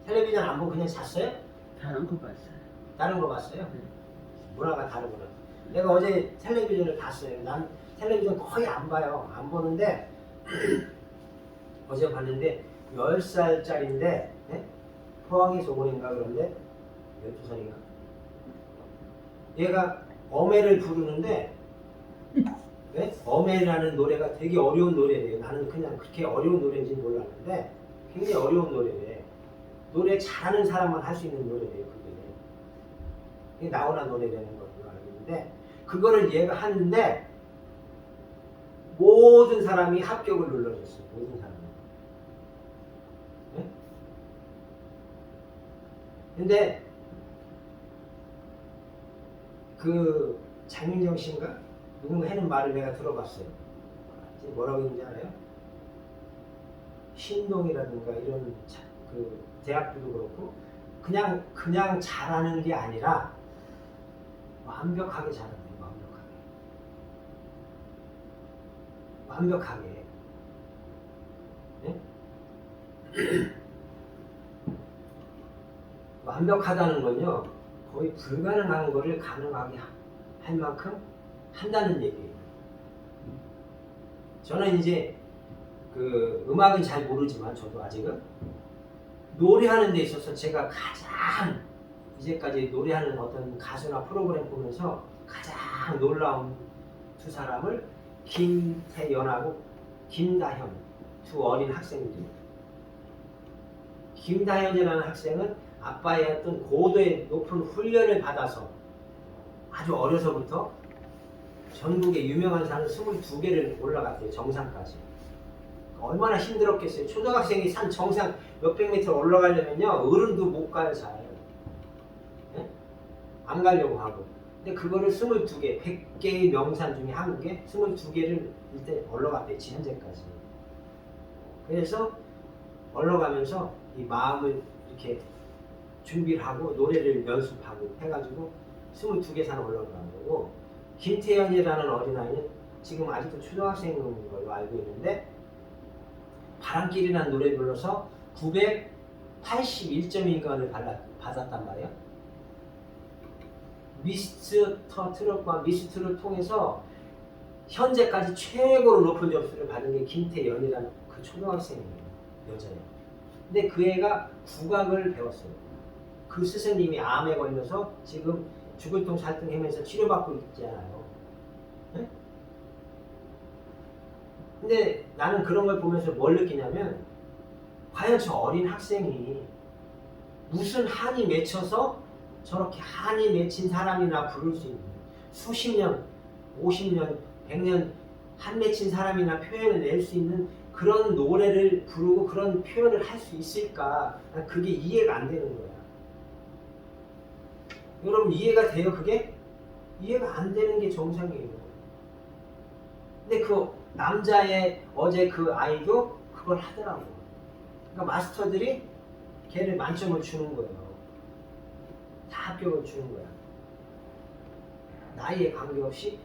텔레비전 안 보고 그냥 잤어요? 다른 거 봤어요. 다른 거 봤어요? 네. 문화가 다르구나. 내가 어제 텔레비전을 봤어요. 난 텔레비전 거의 안 봐요. 안 보는데 어제 봤는데 10살짜리인데 네? 포항의 소골인가 그런데 12살인가 얘가 어메를 부르는데 네? 어메라는 노래가 되게 어려운 노래예요. 나는 그냥 그렇게 어려운 노래인지 몰랐는데 굉장히 어려운 노래래. 노래 잘하는 사람만 할 수 있는 노래래요. 그게 나오나 노래라는 걸로 알고 있는데 그거를 얘가 하는데 모든 사람이 합격을 눌러줬어요. 모든 사람이. 네? 근데 그 장윤정 씨인가 누군가 하는 말을 내가 들어봤어요. 뭐라고 했는지 알아요? 신동이라든가 이런 그 대학들도 그렇고 그냥 잘하는 게 아니라 완벽하게 잘하는 거예요. 완벽하게. 네? 완벽하다는 건요 거의 불가능한 거를 가능하게 할 만큼 한다는 얘기예요. 저는 이제 그 음악은 잘 모르지만 저도 아직은 노래하는 데 있어서 제가 가장 이제까지 노래하는 어떤 가수나 프로그램 보면서 가장 놀라운 두 사람을 김태연하고 김다현 두 어린 학생들입니다. 김다현이라는 학생은 아빠의 어떤 고도의 높은 훈련을 받아서 아주 어려서부터 전국에 유명한 산을 22개를 올라갔대요. 정상까지. 얼마나 힘들었겠어요. 초등학생이 산 정상 몇백 미터 올라가려면요 어른도 못 가요. 잘. 네? 안 가려고 하고. 근데 그거를 22개, 100개의 명산 중에 한 개, 22개를 일단 올라갔대요. 현재까지. 그래서 올라가면서 이 마음을 이렇게 준비를 하고 노래를 연습하고 해가지고 22개 산 올라간 거고 김태연이라는 어린아이는 지금 아직도 초등학생인 걸로 알고 있는데 바람길이라는 노래 불러서 981점인가를 받았단 말이에요. 미스터 트롯과 미스트를 통해서 현재까지 최고로 높은 점수를 받은 게 김태연이라는 그 초등학생이에요. 여자예요. 근데 그 애가 국악을 배웠어요. 그 스승님이 암에 걸려서 지금 죽을 둥 살 둥 하면서 치료받고 있잖아요. 네? 근데 나는 그런 걸 보면서 뭘 느끼냐면 과연 저 어린 학생이 무슨 한이 맺혀서 저렇게 한이 맺힌 사람이나 부를 수 있는 수십 년, 50년, 100년 한 맺힌 사람이나 표현을 낼 수 있는 그런 노래를 부르고 그런 표현을 할 수 있을까? 난 그게 이해가 안 되는 거야. 여러분 이해가 돼요 그게? 이해가 안 되는 게 정상이에요. 근데 그 남자의 어제 그 아이도 그걸 하더라고. 그러니까 마스터들이 걔를 만점을 주는 거예요. 다 합격을 주는 거야. 나이에 관계없이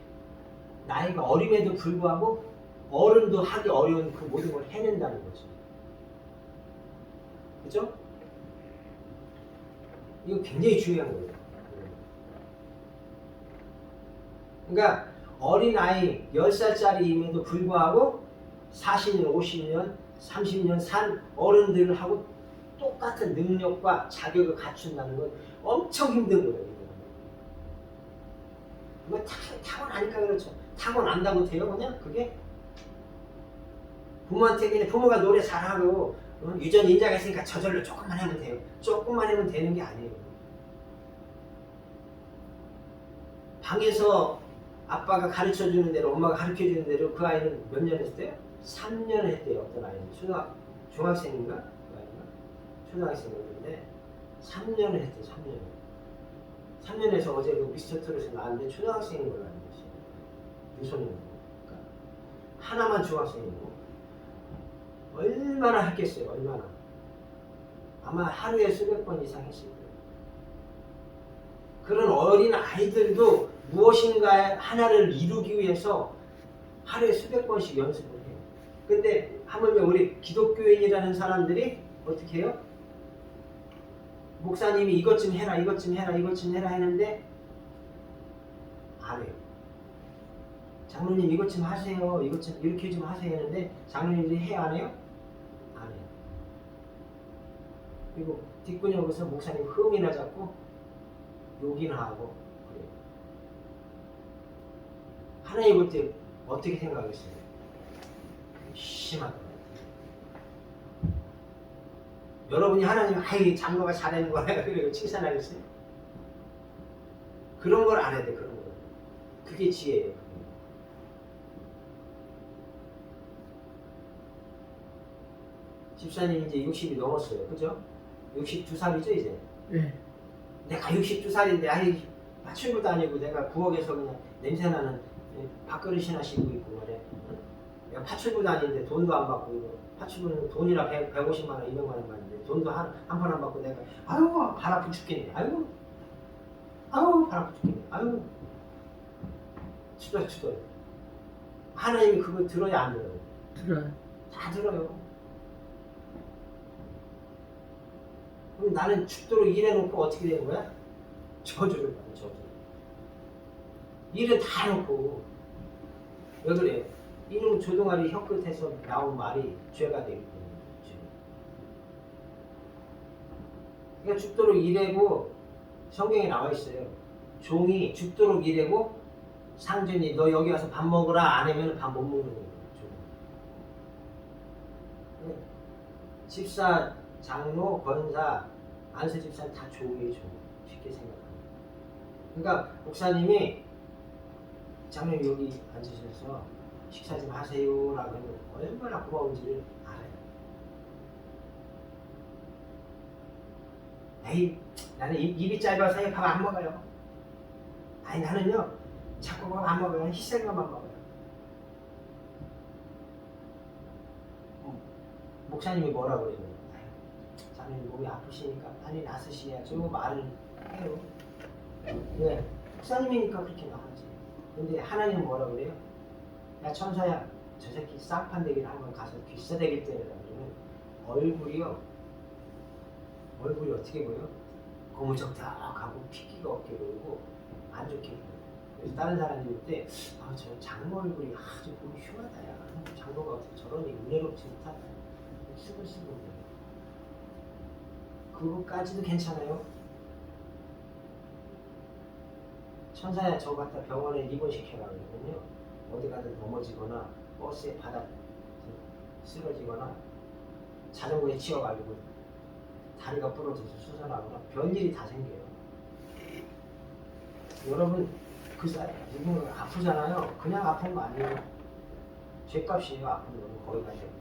나이가 어림에도 불구하고 어른도 하기 어려운 그 모든 걸 해낸다는 거죠. 그죠? 이거 굉장히 중요한 거예요. 그러니까 어린아이 10살짜리임에도 불구하고 40년, 50년, 30년 산 어른들하고 똑같은 능력과 자격을 갖춘다는 건 엄청 힘든 거예요. 이거 타고나니까 그렇죠. 타고난다고 돼요 그냥 그게? 부모한테 그냥 부모가 노래 잘하고 유전 인자가 있으니까 저절로 조금만 하면 돼요. 조금만 하면 되는 게 아니에요. 방에서 아빠가 가르쳐 주는 대로 엄마가 가르쳐 주는 대로 그 아이는 몇 년 했대요? 3년 했대요. 어떤 아이는 중학생인가? 그 아이가 초등학생이었는데 3년을 했대. 3년. 3년에서 어제 그 미스터 트롯에 나왔는데 초등학생인 걸로 알고 있어요. 유소년이고. 그러니까 하나만 중학생이고 얼마나 했겠어요. 얼마나. 아마 하루에 수백 번 이상 했을 거예요. 그런 어린 아이들도 무엇인가 하나를 이루기 위해서 하루에 수백 번씩 연습을 해요. 근데 하물며 우리 기독교인이라는 사람들이 어떻게 해요? 목사님이 이것 좀 해라, 이것 좀 해라, 이것 좀 해라 했는데 안 해요. 장로님 이것 좀 하세요, 이것 좀 이렇게 좀 하세요 했는데 장로님들이 해요, 안 해요? 안 해요. 그리고 뒷분이 오고서 목사님 흠이나 잡고 욕이나 하고 그래요. 하나님 볼 때 어떻게 생각했어요? 심하다. 여러분이 하나님 아이 장로가 잘하는 거야 그리고 칭찬하겠어요? 그런 걸 안 해야 돼. 그런 거. 그게 지혜예요. 집사님 이제 60이 넘었어요. 그죠? 62살이죠 이제? 네. 내가 62살인데 아이 파출부도 아니고 내가 부엌에서 그냥 냄새나는 밥그릇이나 씻고 있고 말이야. 내가 파출부도 아닌데 돈도 안 받고 이거 파출부는 돈이라 150만 원, 200만 원 받는데 돈도 한 번 안 받고 내가 아유 발 아프 죽겠네. 아유 발 아프 죽겠네. 아유 추덜추덜. 하나님이 그거 들어야 안 들어요? 들어요. 다 들어요. 그럼 나는 죽도록 일해놓고 어떻게 되는 거야? 저주를 받아. 저주. 일은 다 해놓고 왜 그래요? 이놈 조동아리 혀끝에서 나온 말이 죄가 되기 때문에. 그러니까 죽도록 일하고 성경에 나와 있어요. 종이 죽도록 일하고 상전이 너 여기 와서 밥 먹으라 안 하면 밥 못 먹는 거예요. 집사, 장로, 권사, 안수 집사는 다 종이에요. 종. 쉽게 생각합니다. 그러니까 목사님이 장로님 여기 앉으셔서 식사 좀 하세요라고 하면 얼마나 고마운지를 알아요. 에이 나는 입이 짧아서 밥 안 먹어요. 아니 나는요 자꾸 밥 안 먹어요. 희생감만 먹어요. 목사님이 뭐라고 그래요? 장로님 몸이 아프시니까 빨리 나으셔야죠 말을 해요. 왜? 목사님이니까 그렇게 나가지. 근데 하나님은 뭐라고 그래요? 야 천사야 저 새끼 쌍판대기를 한번 가서 귀싸대기 때려라 그러면 얼굴이 어떻게 보여? 고무적탁하고 핏기가 없게 보이고 안 좋게 보여요. 그래서 다른 사람이 볼 때 저 장로 얼굴이 아주 보기 흉하다 야 장로가 어떻게 저러니 은혜롭지 못하다 쓰글쓰글 그거까지도 괜찮아요. 천사야 저 갖다 병원에 입원시켜라 그러면요 어디 가든 넘어지거나 버스에 바닥 쓰러지거나 자전거에 치여가지고 다리가 부러져서 수술하거나 별일이 다 생겨요. 여러분 그 사람 누군가 아프잖아요. 그냥 아픈 거 아니에요. 죗값이에요. 아픈 거는 거기 가셔야 돼요.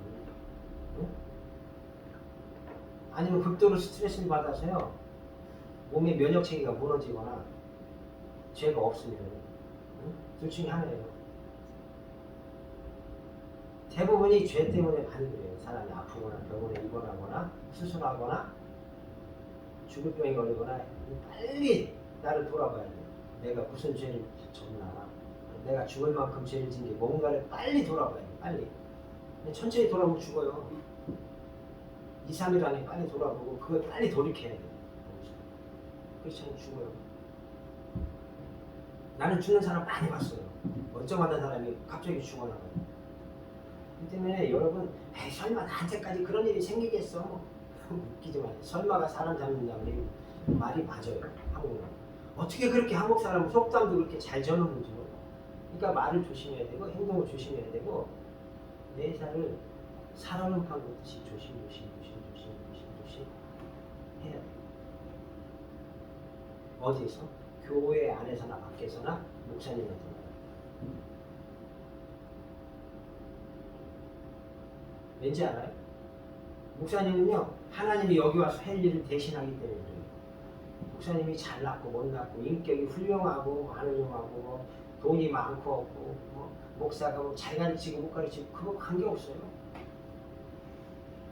응? 아니면 극도로 스트레스를 받아서요 몸의 면역 체계가 무너지거나 죄가 없으면 응? 둘 중에 하나예요. 대부분이 죄 때문에 많이 그래요. 사람이 아프거나 병원에 입원하거나 수술하거나 죽을 병에 걸리거나 빨리 나를 돌아봐야 돼요. 내가 무슨 죄를 졌나 내가 죽을 만큼 죄를 진 게 뭔가를 빨리 돌아봐야 돼요. 빨리 천천히 돌아보면 죽어요. 2, 3일 안에 빨리 돌아보고 그걸 빨리 돌이켜야 돼요. 그렇지 않으면 죽어요. 나는 죽는 사람 많이 봤어요. 멀쩡하던 사람이 갑자기 죽어나가요. 그 때문에 여러분 에이, 설마 나한테까지 그런 일이 생기겠어? 웃기지 마세요. 설마가 사람 잡는다는 말이 맞아요. 한국은 어떻게 그렇게 한국 사람은 속담도 그렇게 잘 전하는지 몰라요. 그러니까 말을 조심해야 되고 행동을 조심해야 되고 매사를 사람을 파고듯이 조심 해야 돼요. 어디에서? 교회 안에서나 밖에서나 목사님한테 말해요. 왠지 알아요? 목사님은요, 하나님이 여기 와서 할 일을 대신하기 때문에 그래요. 목사님이 잘났고 못났고 인격이 훌륭하고 안 훌륭하고 뭐 돈이 많고 없고 뭐 목사가 뭐 잘 가르치고 못 가르치고 그거 관계없어요.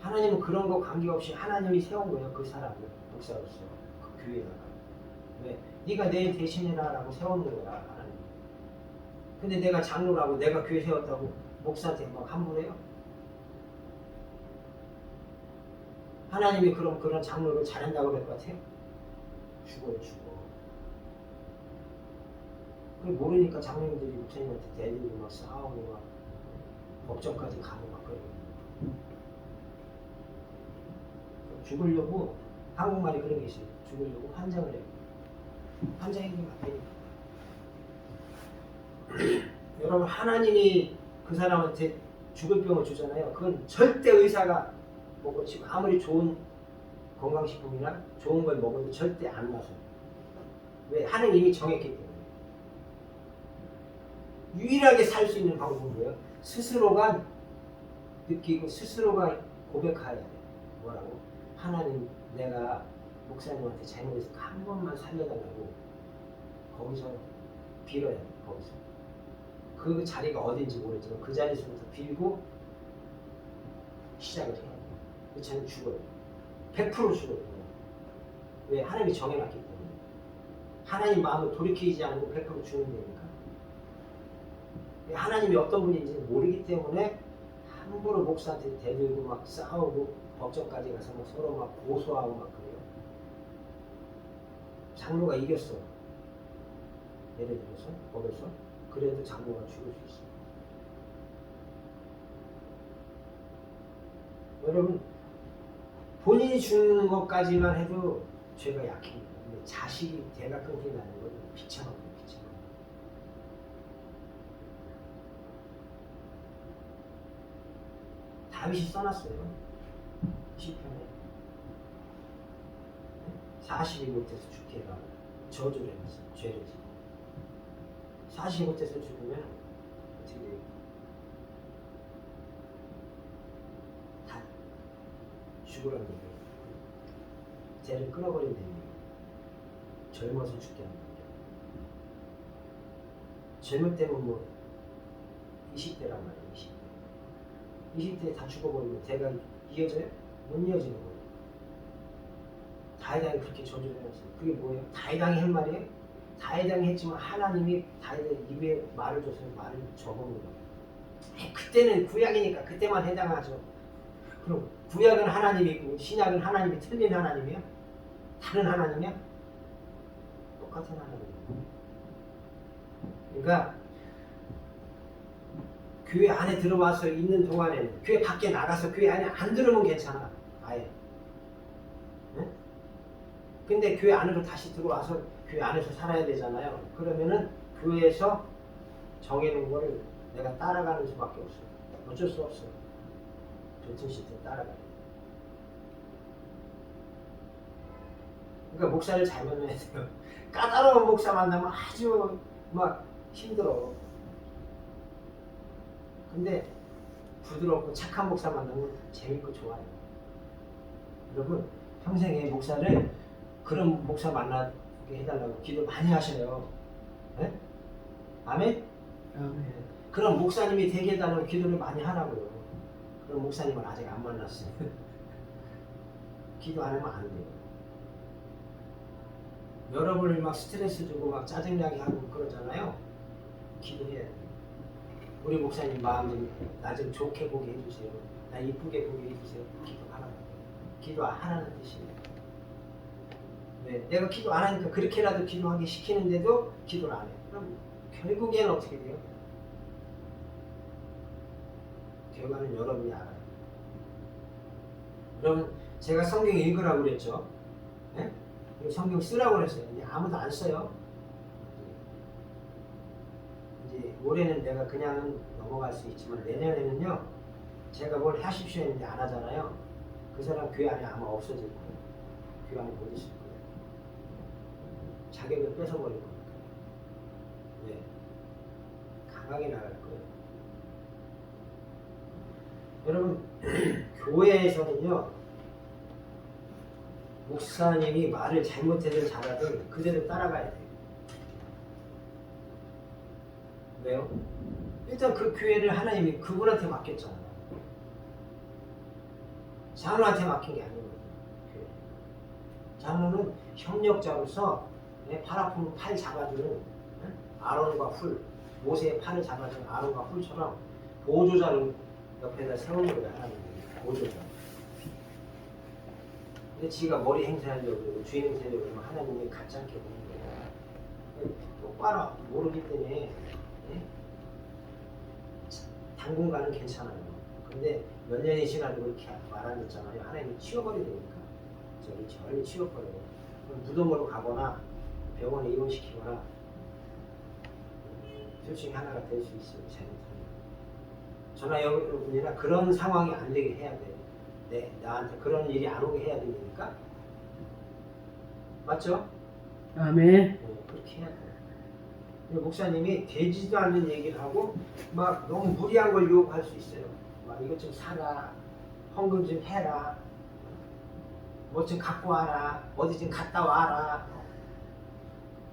하나님은 그런 거 관계없이 하나님이 세운 거예요. 그 사람을 목사로서 그 교회에다가. 왜? 네가 내 대신해라 라고 세우는 거야 하나님. 근데 내가 장로라고 내가 교회 세웠다고 목사한테 막 함부로해요? 하나님이 그럼 그런 장로를 잘한다고 그럴 것 같아요? 죽어요, 죽어. 그 모르니까 장로님들이 목사님한테 대들고 막 싸우고 막 법정까지 가고 막 그래요. 죽으려고 한국말이 그런 게 있어요. 죽으려고 환장을 해요. 환장이 맞다니까. 여러분 하나님이 그 사람한테 죽을 병을 주잖아요. 그건 절대 의사가 먹고 지금 아무리 좋은 건강식품이나 좋은 걸 먹어도 절대 안 마셔요. 왜? 하나님이 정했기 때문에. 유일하게 살 수 있는 방법은 뭐예요? 스스로가 느끼고 스스로가 고백해야 돼요. 뭐라고? 하나님, 내가 목사님한테 잘못해서 한 번만 살려달라고 거기서 빌어야 돼요. 거기서. 그 자리가 어딘지 모르지만 그 자리에서부터 빌고 시작을 해야 돼요. 그 자는 죽어요. 100% 죽어요. 왜? 하나님이 정해놨기 때문에. 하나님 마음을 돌이키지 않고 100% 죽는다니까. 하나님이 어떤 분인지 모르기 때문에 함부로 목사한테 대들고 막 싸우고 법정까지 가서 막 서로 막 고소하고 막 그래요. 장로가 이겼어. 예를 들어서 법에서. 그래도 장로가 죽을 수 있어. 여러분 본인이 죽는 것까지만 해도 죄가 약해요. 근데 자식이 대가 끊긴다는 건 비참합니다. 비참합니다. 다윗이 써놨어요. 시편에 40이 못해서 죽게 해라. 저주를 해놨어요. 죄를 지어. 40이 못해서 죽으면 어떻게 돼요? 다 죽으라는 얘기예요. 죄를 끊어버린다는 얘기예요. 젊어서 죽게 하는 거예요. 젊을 때면 뭐 20대란 말이에요. 20대 다 죽어버리면 대가 이어져요? 못 이어지는 거예요. 다이당이 그렇게 저주를 해놨어요. 그게 뭐예요? 다이당이 한 말이에요? 다이당이 했지만 하나님이 다이당 입에 말을 줘서 말을 적어놓은 거예요. 그때는 구약이니까 그때만 해당하죠. 그럼 구약은 하나님이고 신약은 하나님이 틀린 하나님이야? 다른 하나님이야? 똑같은 하나님이야. 그러니까 교회 안에 들어와서 있는 동안에는 교회 밖에 나가서 교회 안에 안 들어오면 괜찮아. 아예. 네? 근데 교회 안으로 다시 들어와서 교회 안에서 살아야 되잖아요. 그러면은 교회에서 정해놓은 거를 내가 따라가는 수밖에 없어요. 어쩔 수 없어요. 좋든 싫든 따라가요. 그러니까 목사를 잘 만나야 돼요. 까다로운 목사 만나면 아주 막 힘들어. 근데 부드럽고 착한 목사 만나면 재밌고 좋아요. 여러분 평생에 목사를 그런 목사 만나게 해달라고 기도 많이 하셔요. 네? 아멘? 아멘. 그런 목사님이 되게 해달라고 기도를 많이 하라고요. 그런 목사님은 아직 안 만났어요. 기도 안 하면 안 돼요. 여러분을 막 스트레스 주고 막 짜증나게 하고 그러잖아요. 기도해야 돼요. 우리 목사님 마음 좀 나 좀 좋게 보게 해주세요. 나 이쁘게 보게 해주세요. 기도하라고. 기도 안 하라는 뜻이에요. 네, 내가 기도 안 하니까 그렇게라도 기도하게 시키는데도 기도를 안 해요. 그럼 결국에는 어떻게 돼요? 결과는 여러분이 알아요. 여러분 제가 성경 읽으라고 그랬죠. 네? 그리고 성경 쓰라고 그랬어요. 근데 아무도 안 써요. 이제 올해는 내가 그냥 넘어갈 수 있지만 내년에는요. 제가 뭘 하십시오 했는데 안 하잖아요. 그 사람 교회 안에 아마 없어질 거예요. 교회 안에 못 있을 거예요. 자격을 뺏어버릴 거니까. 네. 강하게 나갈 거예요. 여러분 교회에서는요 목사님이 말을 잘못해든 잘하든 그대로 따라가야 돼요. 왜요? 일단 그 교회를 하나님이 그분한테 맡겼잖아요. 장로한테 맡긴 게 아니거든요. 교회. 장로는 협력자로서 팔 아프면 팔 잡아주는 아론과 훌, 모세의 팔을 잡아주는 아론과 훌처럼 보조자를 옆에다 세우는 거예요. 하나님이 보조자. 근데 지가 머리 행사하려고 그러고 주인 행사하려고 그러면 하나님이 같지 않게 보는 거예요. 똑바로 모르기 때문에 당분간은 괜찮아요. 근데 몇 년이 지나도 그렇게 말 안 듣잖아요. 하나님이 치워버리니까 저기 저리 치워버려요. 무덤으로 가거나 병원에 입원시키거나 둘 중에 하나가 될 수 있어요. 잘못하면. 저나 여러분이나 그런 상황이 안 되게 해야 돼요. 네, 나한테 그런 일이 안 오게 해야 되니까. 맞죠? 아멘. 네, 그렇게 해야 돼요. 목사님이 되지도 않는 얘기를 하고 막 너무 무리한 걸 요구할 수 있어요. 막 이것 좀 사라, 헌금 좀 해라, 뭐 좀 갖고 와라, 어디 좀 갔다 와라,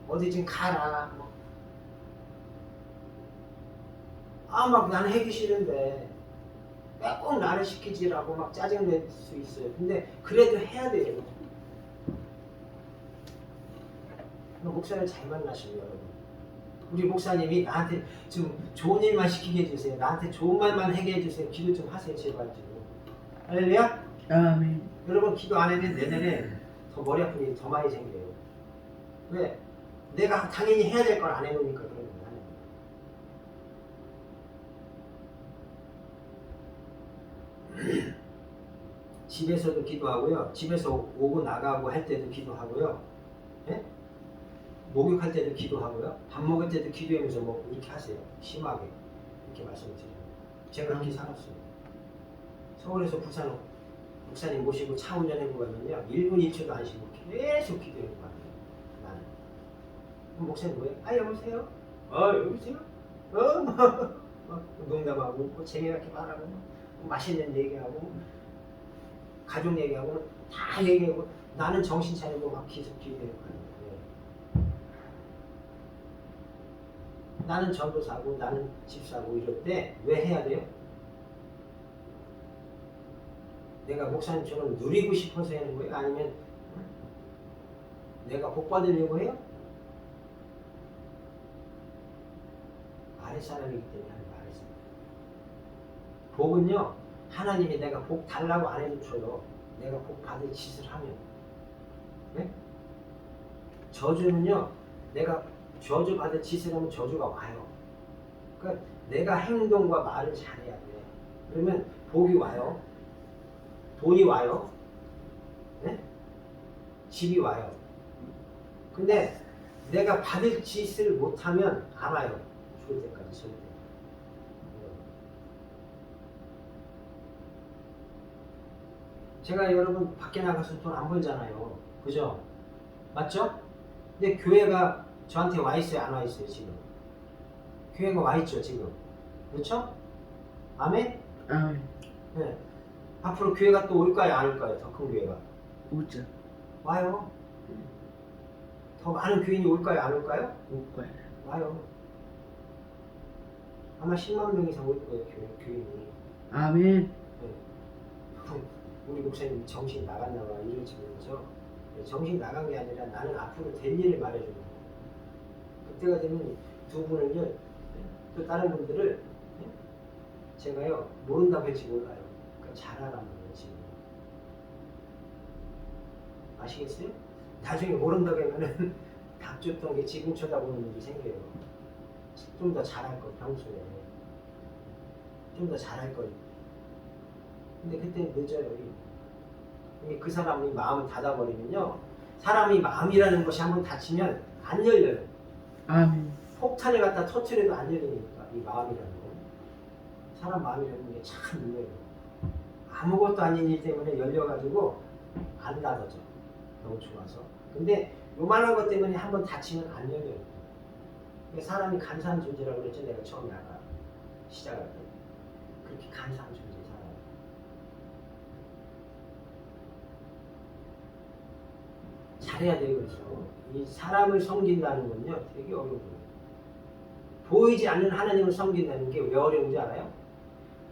어디 좀 가라. 막 나는 하기 싫은데 왜 꼭 나를 시키지라고 막 짜증낼 수 있어요. 근데 그래도 해야 돼요. 목사를 잘 만나시면 여러분. 우리 목사님이 나한테 좀 좋은 일만 시키게 해주세요. 나한테 좋은 말만 하게 해주세요. 기도 좀 하세요. 제발 좀. 할렐루야? 아멘. 여러분 기도 안 하면 내년에 더 머리 아픈 일이 더 많이 생겨요. 왜? 내가 당연히 해야 될 걸 안 해놓으니까 그런 거예요. 집에서도 기도하고요. 집에서 오고 나가고 할 때도 기도하고요. 예? 목욕할 때도 기도하고요. 밥 먹을 때도 기도하면서 뭐 이렇게 하세요. 심하게 이렇게 말씀을 드려요. 제가 그렇게 살았어요. 서울에서 부산 목사님 모시고 차 운전해보고 가면요 1분 1초도 안 쉬고 계속 기도해보고 가요. 나는 그럼 목사님 뭐예요? 여보세요? 여보세요? 막 농담하고 뭐 재미있게 말하고 뭐 맛있는 얘기하고 가족 얘기하고 다 얘기하고 나는 정신 차리고 막 계속 기도해보고 가요. 나는 전도 사고 나는 집 사고 이럴 때 왜 해야 돼요? 내가 목사님처럼 누리고 싶어서 하는 거예요? 아니면 내가 복 받으려고 해요? 아랫사람이기 때문에 하는 거예요. 아랫사람. 복은요 하나님이 내가 복 달라고 안 해줘요. 내가 복 받을 짓을 하면. 네? 저주는요 내가 저주 받을 짓을 하면 저주가 와요. 그러니까 내가 행동과 말을 잘해야 돼. 그러면 복이 와요. 돈이 와요. 네? 집이 와요. 근데 내가 받을 짓을 못하면 안 와요. 죽을 때까지 절대. 제가 여러분 밖에 나가서 돈 안 벌잖아요. 그죠? 맞죠? 근데 교회가 저한테 와 있어요? 안 와 있어요? 지금? 교회가 와 있죠 지금? 그렇죠? 아멘? 아멘. 네. 앞으로 교회가 또 올까요? 안 올까요? 더 큰 교회가? 오죠. 와요. 더 많은 교인이 올까요? 안 올까요? 올 거야. 와요. 아마 10만 명 이상 올 거예요. 교인이. 아멘. 네. 우리 목사님 정신 나갔나 봐 이럴지 모르죠. 정신 나간 게 아니라 나는 앞으로 될 일을 말해주는 거예요. 그때가 되면 두 분을요 또 다른 분들을 제가요 모른다고 할지 몰라요. 그러니까 잘하라는 거예요 지금. 아시겠어요? 나중에 모른다고 하면은 답 줬던 게 지금 쳐다보는 일이 생겨요. 좀 더 잘할 걸 평소에 좀 더 잘할 걸. 근데 그때 늦어요. 이미 그 사람이 마음을 닫아버리면요 사람이 마음이라는 것이 한번 닫히면 안 열려요. 아멘. 폭탄을 갖다 터트려도 안 열리니까 이 마음이라는 거. 사람 마음이라는 게 참 열려요. 아무것도 아닌 일 때문에 열려가지고 안 닫아져. 너무 좋아서. 근데 요만한 것 때문에 한번 다치면 안 열려요. 사람이 간사한 존재라고 그랬죠. 내가 처음에 아까 시작할 때. 그렇게 간사한 존재 사람. 잘해야 돼요. 그래서 이 사람을 섬긴다는 건요 되게 어려운 거예요. 보이지 않는 하나님을 섬긴다는 게 왜 어려운지 알아요?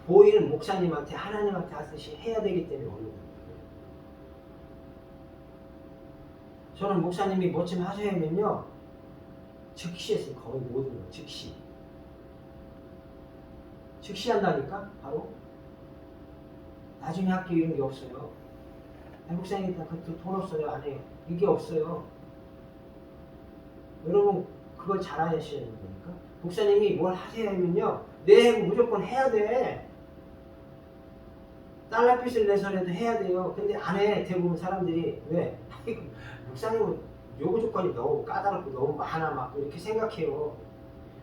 보이는 목사님한테 하나님한테 하듯이 해야 되기 때문에 어려운 거예요. 저는 목사님이 뭐 좀 하셔야면요 즉시 했어요. 거의 모든 거 즉시 한다니까 바로. 나중에 할게 이런 게 없어요. 목사님 그것도 돈 없어요. 안 해요. 이게 없어요. 여러분 그걸 잘 아셔야 되는 거니까. 목사님이 뭘 하세요 하면요 네 무조건 해야 돼. 달러빚을 내서라도 해야 돼요. 근데 안 해. 대부분 사람들이. 왜? 목사님은 요구 조건이 너무 까다롭고 너무 많아 막 이렇게 생각해요.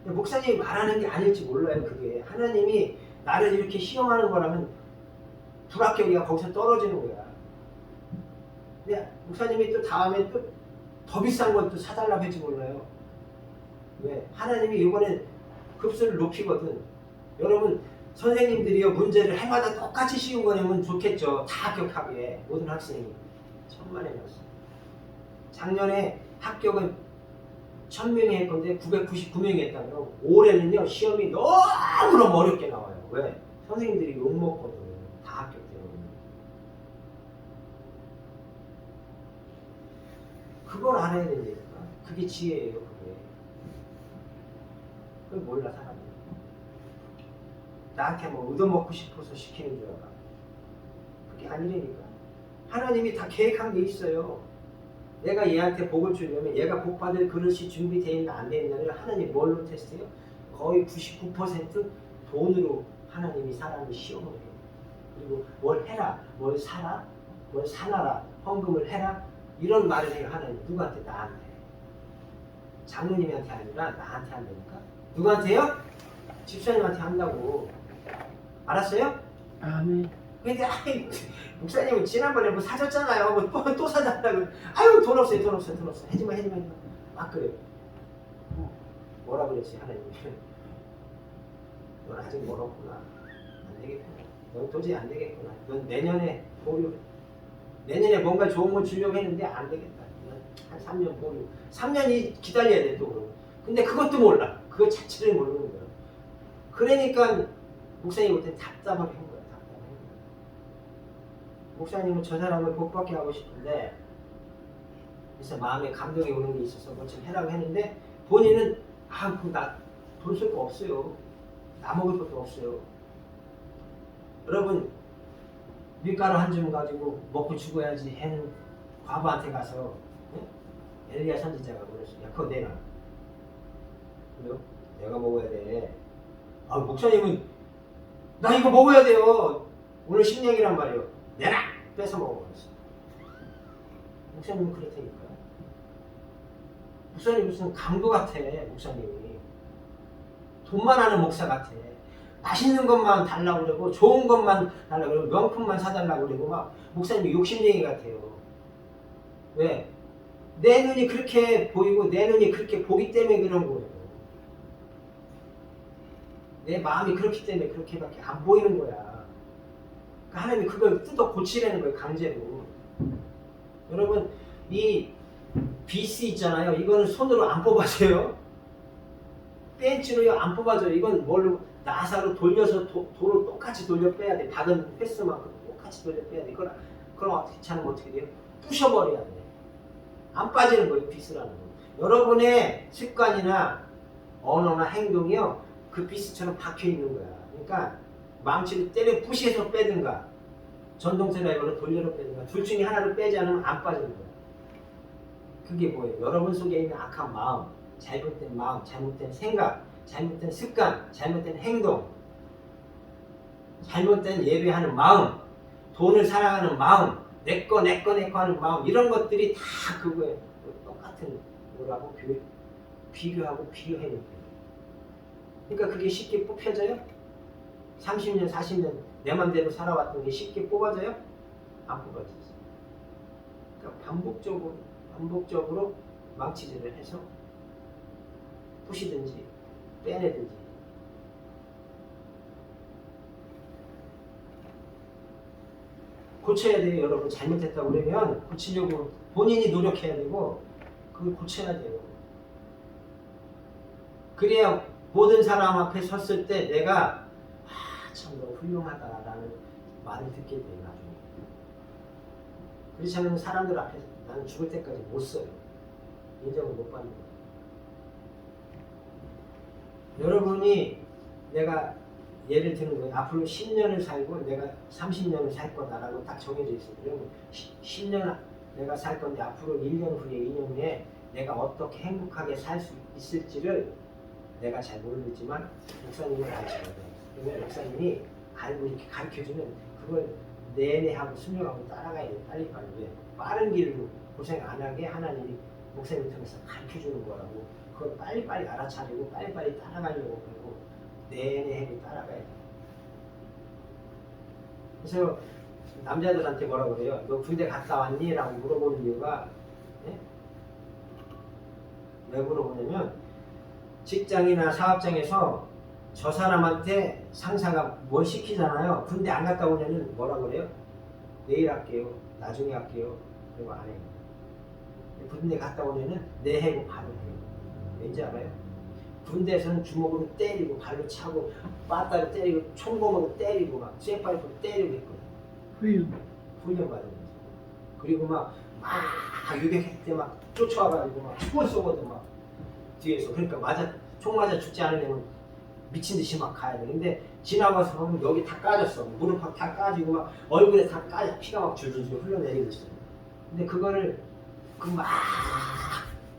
근데 목사님이 말하는 게 아닐지 몰라요. 그게 하나님이 나를 이렇게 시험하는 거라면 불합격이야. 거기서 떨어지는 거야. 근데 목사님이 또 다음에 또 더 비싼 것도 사달라고 할지 몰라요. 왜? 하나님이 이번엔 급수를 높이거든. 여러분 선생님들이요 문제를 해마다 똑같이 쉬운 거냐면 좋겠죠. 다 합격하게 모든 학생이. 천만의 말씀. 작년에 합격은 1000명이 할 건데 999명이 했다면 올해는요 시험이 너무너무 어렵게 나와요. 왜? 선생님들이 욕먹거든. 다 합격돼요. 그걸 알아야 된다니까. 그게 지혜예요. 그게. 그걸 몰라 사람이. 나한테 뭐 얻어먹고 싶어서 시키는 줄 알아. 그게 아니라니까. 하나님이 다 계획한 게 있어요. 내가 얘한테 복을 주려면 얘가 복 받을 그릇이 준비되어 있나 안 되어 있나를 하나님 뭘로 테스트해요? 거의 99% 돈으로 하나님이 사람을 시험을 해요. 그리고 뭘 해라, 뭘 사라, 뭘 사놔라, 헌금을 해라 이런 말을 해요. 하나님 누구한테? 나한테. 장로님한테 아니라 나한테 한다니까. 누구한테요? 집사님한테 한다고. 알았어요? 아멘. 근데 아이 목사님은 지난번에 뭐 사줬잖아요. 뭐 또 사달라고. 아유 돈 없어요. 해지마. 막 그래요. 뭐라 그랬지 하나님. 넌 아직 멀었구나. 안 되겠구나. 넌 도저히 안 되겠구나. 넌 내년에 보류. 내년에 뭔가 좋은 거 주려고 했는데 안 되겠다. 한 3년 보류. 3년이 기다려야 돼 또. 근데 그것도 몰라. 그거 자체를 모르는 거야. 그러니까 목사님 볼 때 답답하게 한 거야. 목사님은 저 사람을 복받게 하고 싶은데 그래서 마음에 감동이 오는 게 있어서 뭐 좀 해라고 했는데 본인은 나 돈 쓸 거 없어요. 나 먹을 것도 없어요. 여러분 밀가루 한 줌 가지고 먹고 죽어야지 해는 과부한테 가서 엘리야 선지자가 그랬어. 야 그거 내놔. 그래요? 내가 먹어야 돼. 아 목사님은 나 이거 먹어야 돼요. 오늘 신령이란 말이에요. 내놔! 뺏어 먹어버렸어. 목사님은 그렇다니까요. 목사님 무슨 강도 같아. 목사님이 돈만 하는 목사 같아. 맛있는 것만 달라고 그러고 좋은 것만 달라고 그러고 명품만 사달라고 그러고 막 목사님이 욕심쟁이 같아요. 왜? 내 눈이 그렇게 보이고 내 눈이 그렇게 보기 때문에 그런 거예요. 내 마음이 그렇기 때문에 그렇게밖에 안 보이는 거야. 하나님이 그걸 뜯어 고치려는 거예요. 강제로. 여러분 이 비스 있잖아요. 이거는 손으로 안 뽑아져요. 벤치로 안 뽑아져요. 이건 뭘로 나사로 돌려서 돌을 똑같이 돌려 빼야 돼. 받은 횟수만큼 똑같이 돌려 빼야 돼. 그럼 귀찮으면 어떻게 돼요? 부셔버려야 돼. 안 빠지는 거예요. 비스라는 거. 여러분의 습관이나 언어나 행동이요. 그 비스처럼 박혀 있는 거야. 그러니까 망치를 때려 부시해서 빼든가 전동 드라이버로 돌려서 빼든가 둘 중에 하나를 빼지 않으면 안 빠지는 거야. 그게 뭐예요? 여러분 속에 있는 악한 마음, 잘못된 마음, 잘못된 생각, 잘못된 습관, 잘못된 행동, 잘못된 예배하는 마음, 돈을 사랑하는 마음, 내꺼 하는 마음 이런 것들이 다 그거에 똑같은 거라고 비교하고 비교해놓은 거예요. 그러니까 그게 쉽게 뽑혀져요? 30년, 40년 내 맘대로 살아왔던 게 쉽게 뽑아져요? 안 뽑아지지. 그러니까 그러니까 반복적으로 망치질을 해서 부시든지 빼내든지. 고쳐야 돼요. 여러분 잘못했다고 그러면 고치려고 본인이 노력해야 되고 그걸 고쳐야 돼요. 그래야 모든 사람 앞에 섰을 때 내가 참 너 훌륭하다라는 말을 듣게 돼요. 나중에. 그렇지 않으면 사람들 앞에서 나는 죽을 때까지 못 써요. 인정을 못 받는 거예요. 여러분이 내가 예를 드는 거예요. 앞으로 10년을 살고 내가 30년을 살 거다라고 딱 정해져 있어요. 그러면 10년 내가 살 건데 앞으로 1년 후에 2년 후에 내가 어떻게 행복하게 살 수 있을지를 내가 잘 모르겠지만 목사님을 알지거든요. 그러면 목사님이 알고 이렇게 가르쳐주면 그걸 내내 하고 순종하고 따라가야 돼요. 빨리빨리. 왜? 빠른 길로 고생 안 하게 하나님이 목사님을 통해서 가르쳐주는 거라고. 그걸 빨리빨리 알아차리고 빨리빨리 따라가려고 그러고 내내 해고 따라가야 돼요. 그래서 남자들한테 뭐라고 그래요? 너 군대 갔다 왔니? 라고 물어보는 이유가 네? 왜 물어보냐면 직장이나 사업장에서 저 사람한테 상사가 뭘 시키잖아요. 군대 안 갔다 오면은 뭐라 그래요? 내일 할게요. 나중에 할게요. 그리고 안 해요. 군대 갔다 오면은 내 해고 바로 해요. 왠지 알아요? 군대에서는 주먹으로 때리고 발로 차고 빠따로 때리고 총검으로 때리고 막 쇠파이프로 때리고 있거든요. 훈련 받은 거죠. 그리고 막 유격할 때 막 쫓아와가지고 막 총을 쏘거든 막 뒤에서. 그러니까 총 맞아 죽지 않으면 미친 듯이 막 가야 돼. 근데 지나가서 보면 여기 다 까졌어. 무릎 다 까지고 막 얼굴에 다 까져. 피가 막 줄줄줄 흘러내리고 있어요. 근데 그거를 막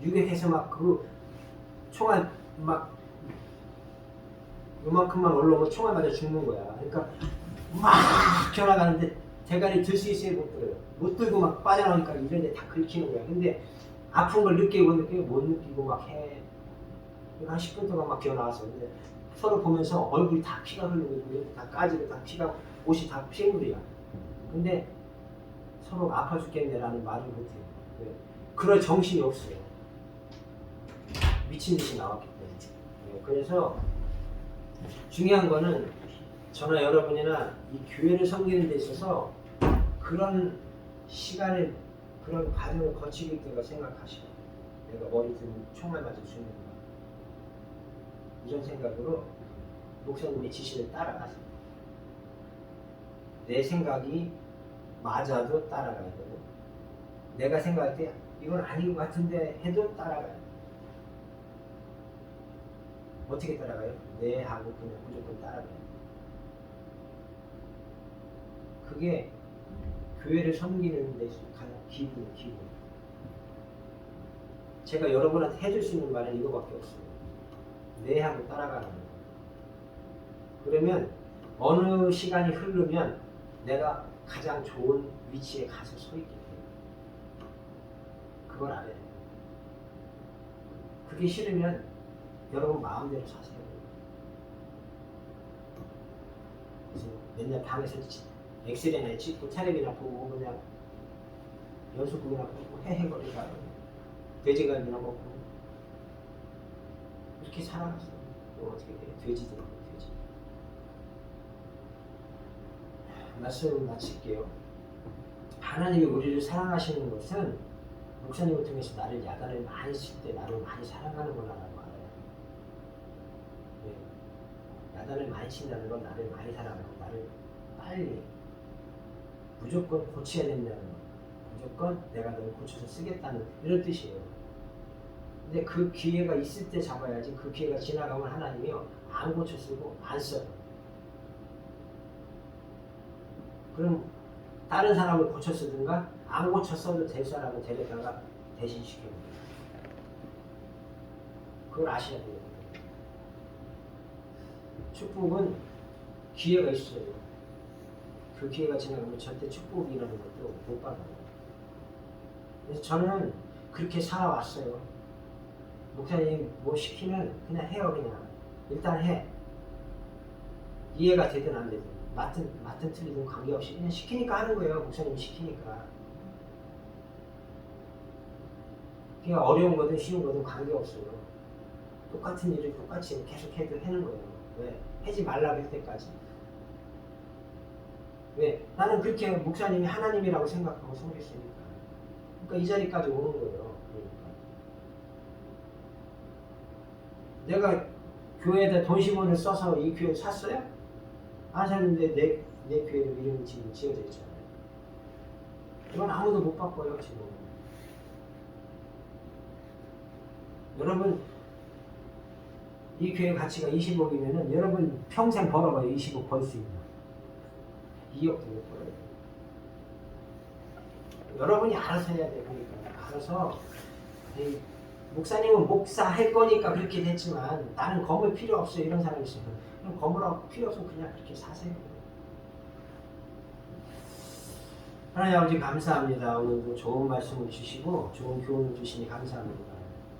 유격해서 막 그 총알 막 요만큼만 올라오면 총알 맞아 죽는 거야. 그러니까 막 겨나가는데 대가리 들 수 있어야 못 들어요. 못 들고 막 빠져나오니까 이런 데 다 긁히는 거야. 근데 아픈 걸 느끼고 못 느끼고 막 해. 한 10분 동안 막 기어나왔어. 근데 서로 보면서 얼굴이 다 피가 흐르고 있고 다 까지고 다 피가 옷이 다 피물이야. 근데 서로 아파 죽겠네라는 말을 못해요. 왜? 그럴 정신이 없어요. 미친 듯이 나왔기 때문에. 네, 그래서 중요한 거는 저나 여러분이나 이 교회를 섬기는 데 있어서 그런 시간을 그런 과정을 거치고 있다고 생각하시고 내가 머리 들면 총알 맞아 죽는다. 이런 생각으로 목사님의 지시를 따라가세요. 내 생각이 맞아도 따라가야 되고 내가 생각할 때 이건 아닌 것 같은데 해도 따라가야 돼. 어떻게 따라가요? 네 하고 그냥 무조건 따라가요. 그게 교회를 섬기는 데서 가장 기분. 제가 여러분한테 해줄 수 있는 말은 이거밖에 없어요. 네 하고 따라가는 거예요. 그러면 어느 시간이 흐르면 내가 가장 좋은 위치에 가서 서 있게 돼요. 그걸 알아야 돼요. 그게 싫으면 여러분 마음대로 사세요. 그래서 맨날 방에서 엑스레이나 찍고 텔레비나 보고 그냥 연속극이나 보고 헤헤거리다가 돼지갈비나 먹고 이렇게 살아갔어요. 어떻게 돼요? 돼지들. 말씀을 마칠게요. 하나님이 우리를 사랑하시는 것은 목사님을 통해서 나를 야단을 많이 칠 때 나를 많이 사랑하는구나라고 알아요. 네. 야단을 많이 친다는 건 나를 많이 사랑하고 나를 빨리 무조건 고쳐야 된다는 거. 무조건 내가 너를 고쳐서 쓰겠다는 이런 뜻이에요. 근데 그 기회가 있을 때 잡아야지. 그 기회가 지나가면 하나님이요 안 고쳐 쓰고 안 써요. 그럼 다른 사람을 고쳐 쓰든가 안 고쳐 써도 될 사람을 데려다가 대신 시켜요. 그걸 아셔야 돼요. 축복은 기회가 있어요. 그 기회가 지나가면 절대 축복이라는 것도 못 받아요. 그래서 저는 그렇게 살아왔어요. 목사님 뭐 시키면 그냥 해요. 그냥 일단 해. 이해가 되든 안 되든 맞든 틀리든 관계없이 그냥 시키니까 하는 거예요. 목사님이 시키니까. 그러니까 어려운 거든 쉬운 거든 관계없어요. 똑같은 일을 똑같이 계속 해도 하는 거예요. 왜? 하지 말라고 할 때까지. 왜? 나는 그렇게 목사님이 하나님이라고 생각하고 섬겼으니까. 그러니까 이 자리까지 오는 거예요. 그러니까. 내가 교회에다 돈 10원을 써서 이 교회 샀어요? 안 샀는데 내 교회도 이름이 지금 지어져 있잖아요. 이건 아무도 못 바꿔요, 지금. 여러분, 이 교회 가치가 20억이면은 여러분 평생 벌어봐요. 20억 벌 수 있나? 2억도 못 벌어요. 여러분이 알아서 해야 돼요. 그러니까 알아서 목사님은 목사 할 거니까 그렇게 됐지만 나는 건물 필요 없어요. 이런 사람이 있어요. 그럼 건물 필요 없으면 그냥 그렇게 사세요. 하나님 아버지 감사합니다. 오늘도 좋은 말씀을 주시고 좋은 교훈을 주시니 감사합니다.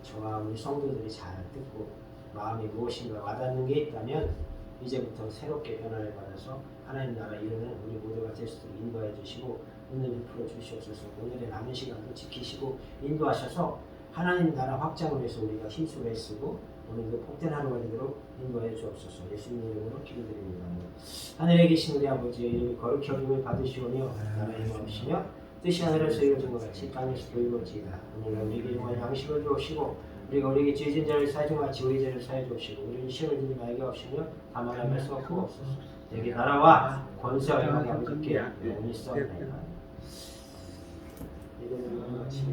저와 우리 성도들이 잘 듣고 마음에 무엇인가 와닿는 게 있다면 이제부터 새롭게 변화를 받아서 하나님 나라 이루는 우리 모두가 될 수 있도록 인도해 주시고 은혜 베풀어 주시옵소서. 오늘의 남은 시간도 지키시고 인도하셔서 하나님 나라 확장을 위해서 우리가 힘쓰고 애쓰고 오늘도 복된 하루가 되도록 인도해 주옵소서. 예수님 이름으로 기도드립니다. 하늘에 계신 우리 아버지 이름이 거룩히 여김을 받으시오며 나라의 임하시며 뜻이 하늘에서 이루어진 것 같이 땅에서도 이루어지이다. 오늘날 우리에게 용한 양식을 주옵시고 우리가 우리에게 죄진 자를 사하지 같이 우리 죄를 사해 주옵시고 우리는 시험을 들지 말게 없으며 다만 할 수 없고 없소서. 내게 나라와 권세와 영광이 아버지께 영원히 있사옵나이다. 이거는 같이